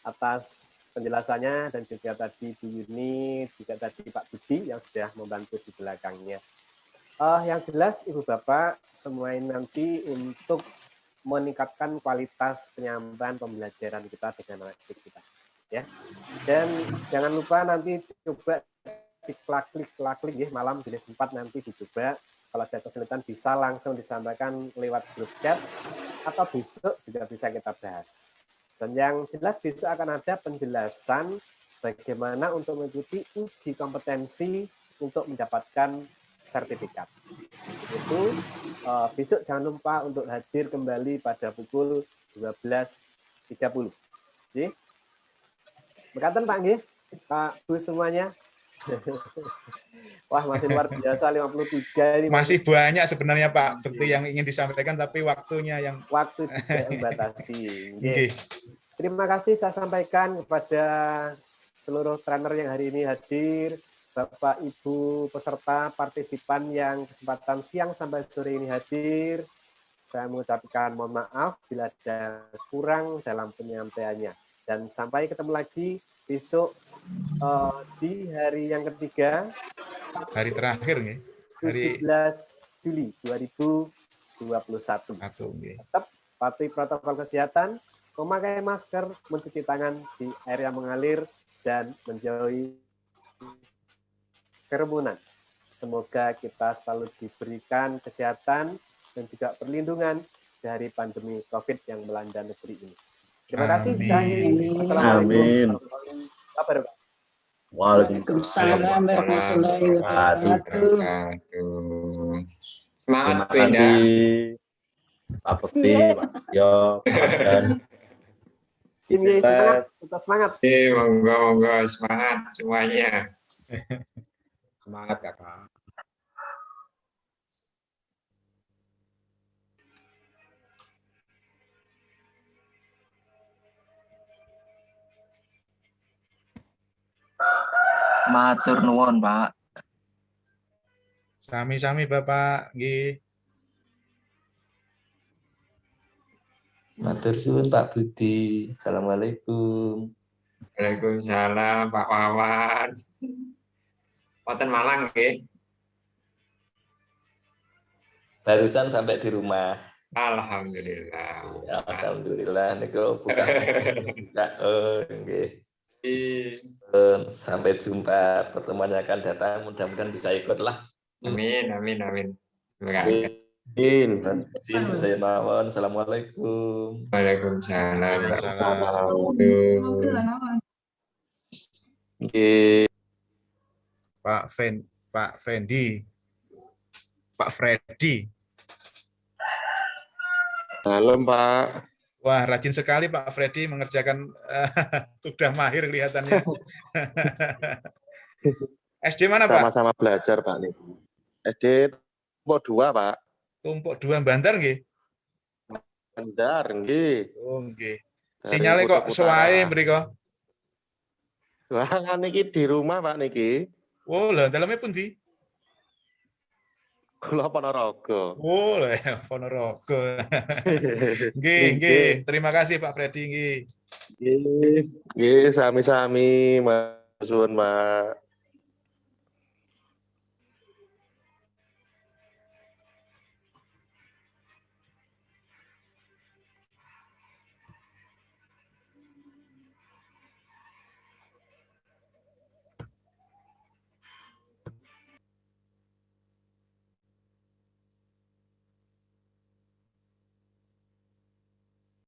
Speaker 1: atas penjelasannya, dan juga tadi Bu Yuni, juga tadi Pak Budi yang sudah membantu di belakangnya. Yang jelas Ibu Bapak semua ini nanti untuk meningkatkan kualitas penyampaian pembelajaran kita dengan anak kita, ya. Dan jangan lupa nanti coba diklik ya, malam jenis 4 nanti dicoba. Kalau ada kesulitan bisa langsung disampaikan lewat grup chat atau besok juga bisa kita bahas. Dan yang jelas besok akan ada penjelasan bagaimana untuk mengikuti uji kompetensi untuk mendapatkan sertifikat. Itu besok jangan lupa untuk hadir kembali pada pukul 12.30. Oke. Mekaten Pak nggih, Pak Bu semuanya. Wah, masih luar biasa 53 ini.
Speaker 6: Masih banyak sebenarnya Pak Bekti yang ingin disampaikan, tapi waktunya yang
Speaker 1: tidak membatasi. Okay. Terima kasih saya sampaikan kepada seluruh trainer yang hari ini hadir, Bapak Ibu peserta partisipan yang kesempatan siang sampai sore ini hadir. Saya mengucapkan mohon maaf bila ada kurang dalam penyampaiannya. Dan sampai ketemu lagi besok di hari yang ketiga,
Speaker 6: hari terakhir nih,
Speaker 1: hari 17 Juli 2021. Tetap patuhi protokol kesehatan, memakai masker, mencuci tangan di air yang mengalir, dan menjauhi kerumunan. Semoga kita selalu diberikan kesehatan dan juga perlindungan dari pandemi COVID yang melanda negeri ini. Terima kasih.
Speaker 7: Amin.
Speaker 1: Kabar.
Speaker 7: Waalaikumsalam warahmatullahi wabarakatuh.
Speaker 4: Semangat
Speaker 7: Pak Bekti, Pak Yo, dan
Speaker 1: Izin nggih, semangat, tetap semangat.
Speaker 4: Monggo semangat semuanya.
Speaker 6: Semangat Kakak.
Speaker 8: Matur nuwun, Pak.
Speaker 6: Sami-sami Bapak, nggih.
Speaker 9: Matur suwun Pak Budi. Assalamualaikum.
Speaker 4: Waalaikumsalam Pak Wawan. Wonten Malang nggih.
Speaker 9: Barusan sampai di rumah.
Speaker 4: Alhamdulillah.
Speaker 9: Ya, alhamdulillah niku buka. Nggih. Sampai jumpa, pertemuan yang akan datang, mudah-mudahan bisa ikut lah.
Speaker 4: Amin. Terima kasih.
Speaker 9: Izin sedaya mawon. Assalamualaikum.
Speaker 4: Waalaikumsalam.
Speaker 6: Pak Fendi, Pak Freddy.
Speaker 7: Halo Pak.
Speaker 6: Wah, rajin sekali Pak Freddy mengerjakan, sudah mahir kelihatannya. SD mana Pak?
Speaker 7: Sama-sama belajar Pak nih. SD Tumpuk 2 Pak.
Speaker 6: Tumpuk 2 Bantar nggih?
Speaker 7: Bantar nggih.
Speaker 6: Oh nggih. Sinyalnya kok suwae mriko?
Speaker 7: Wah, niki di rumah Pak niki.
Speaker 6: Oh, lha dalamnya pundi?
Speaker 7: Kula Ponorogo.
Speaker 6: Oh, lah Ponorogo. Nggih. Terima kasih Pak Freddy nggih.
Speaker 7: Nggih, sami-sami Mas Suwun Pak.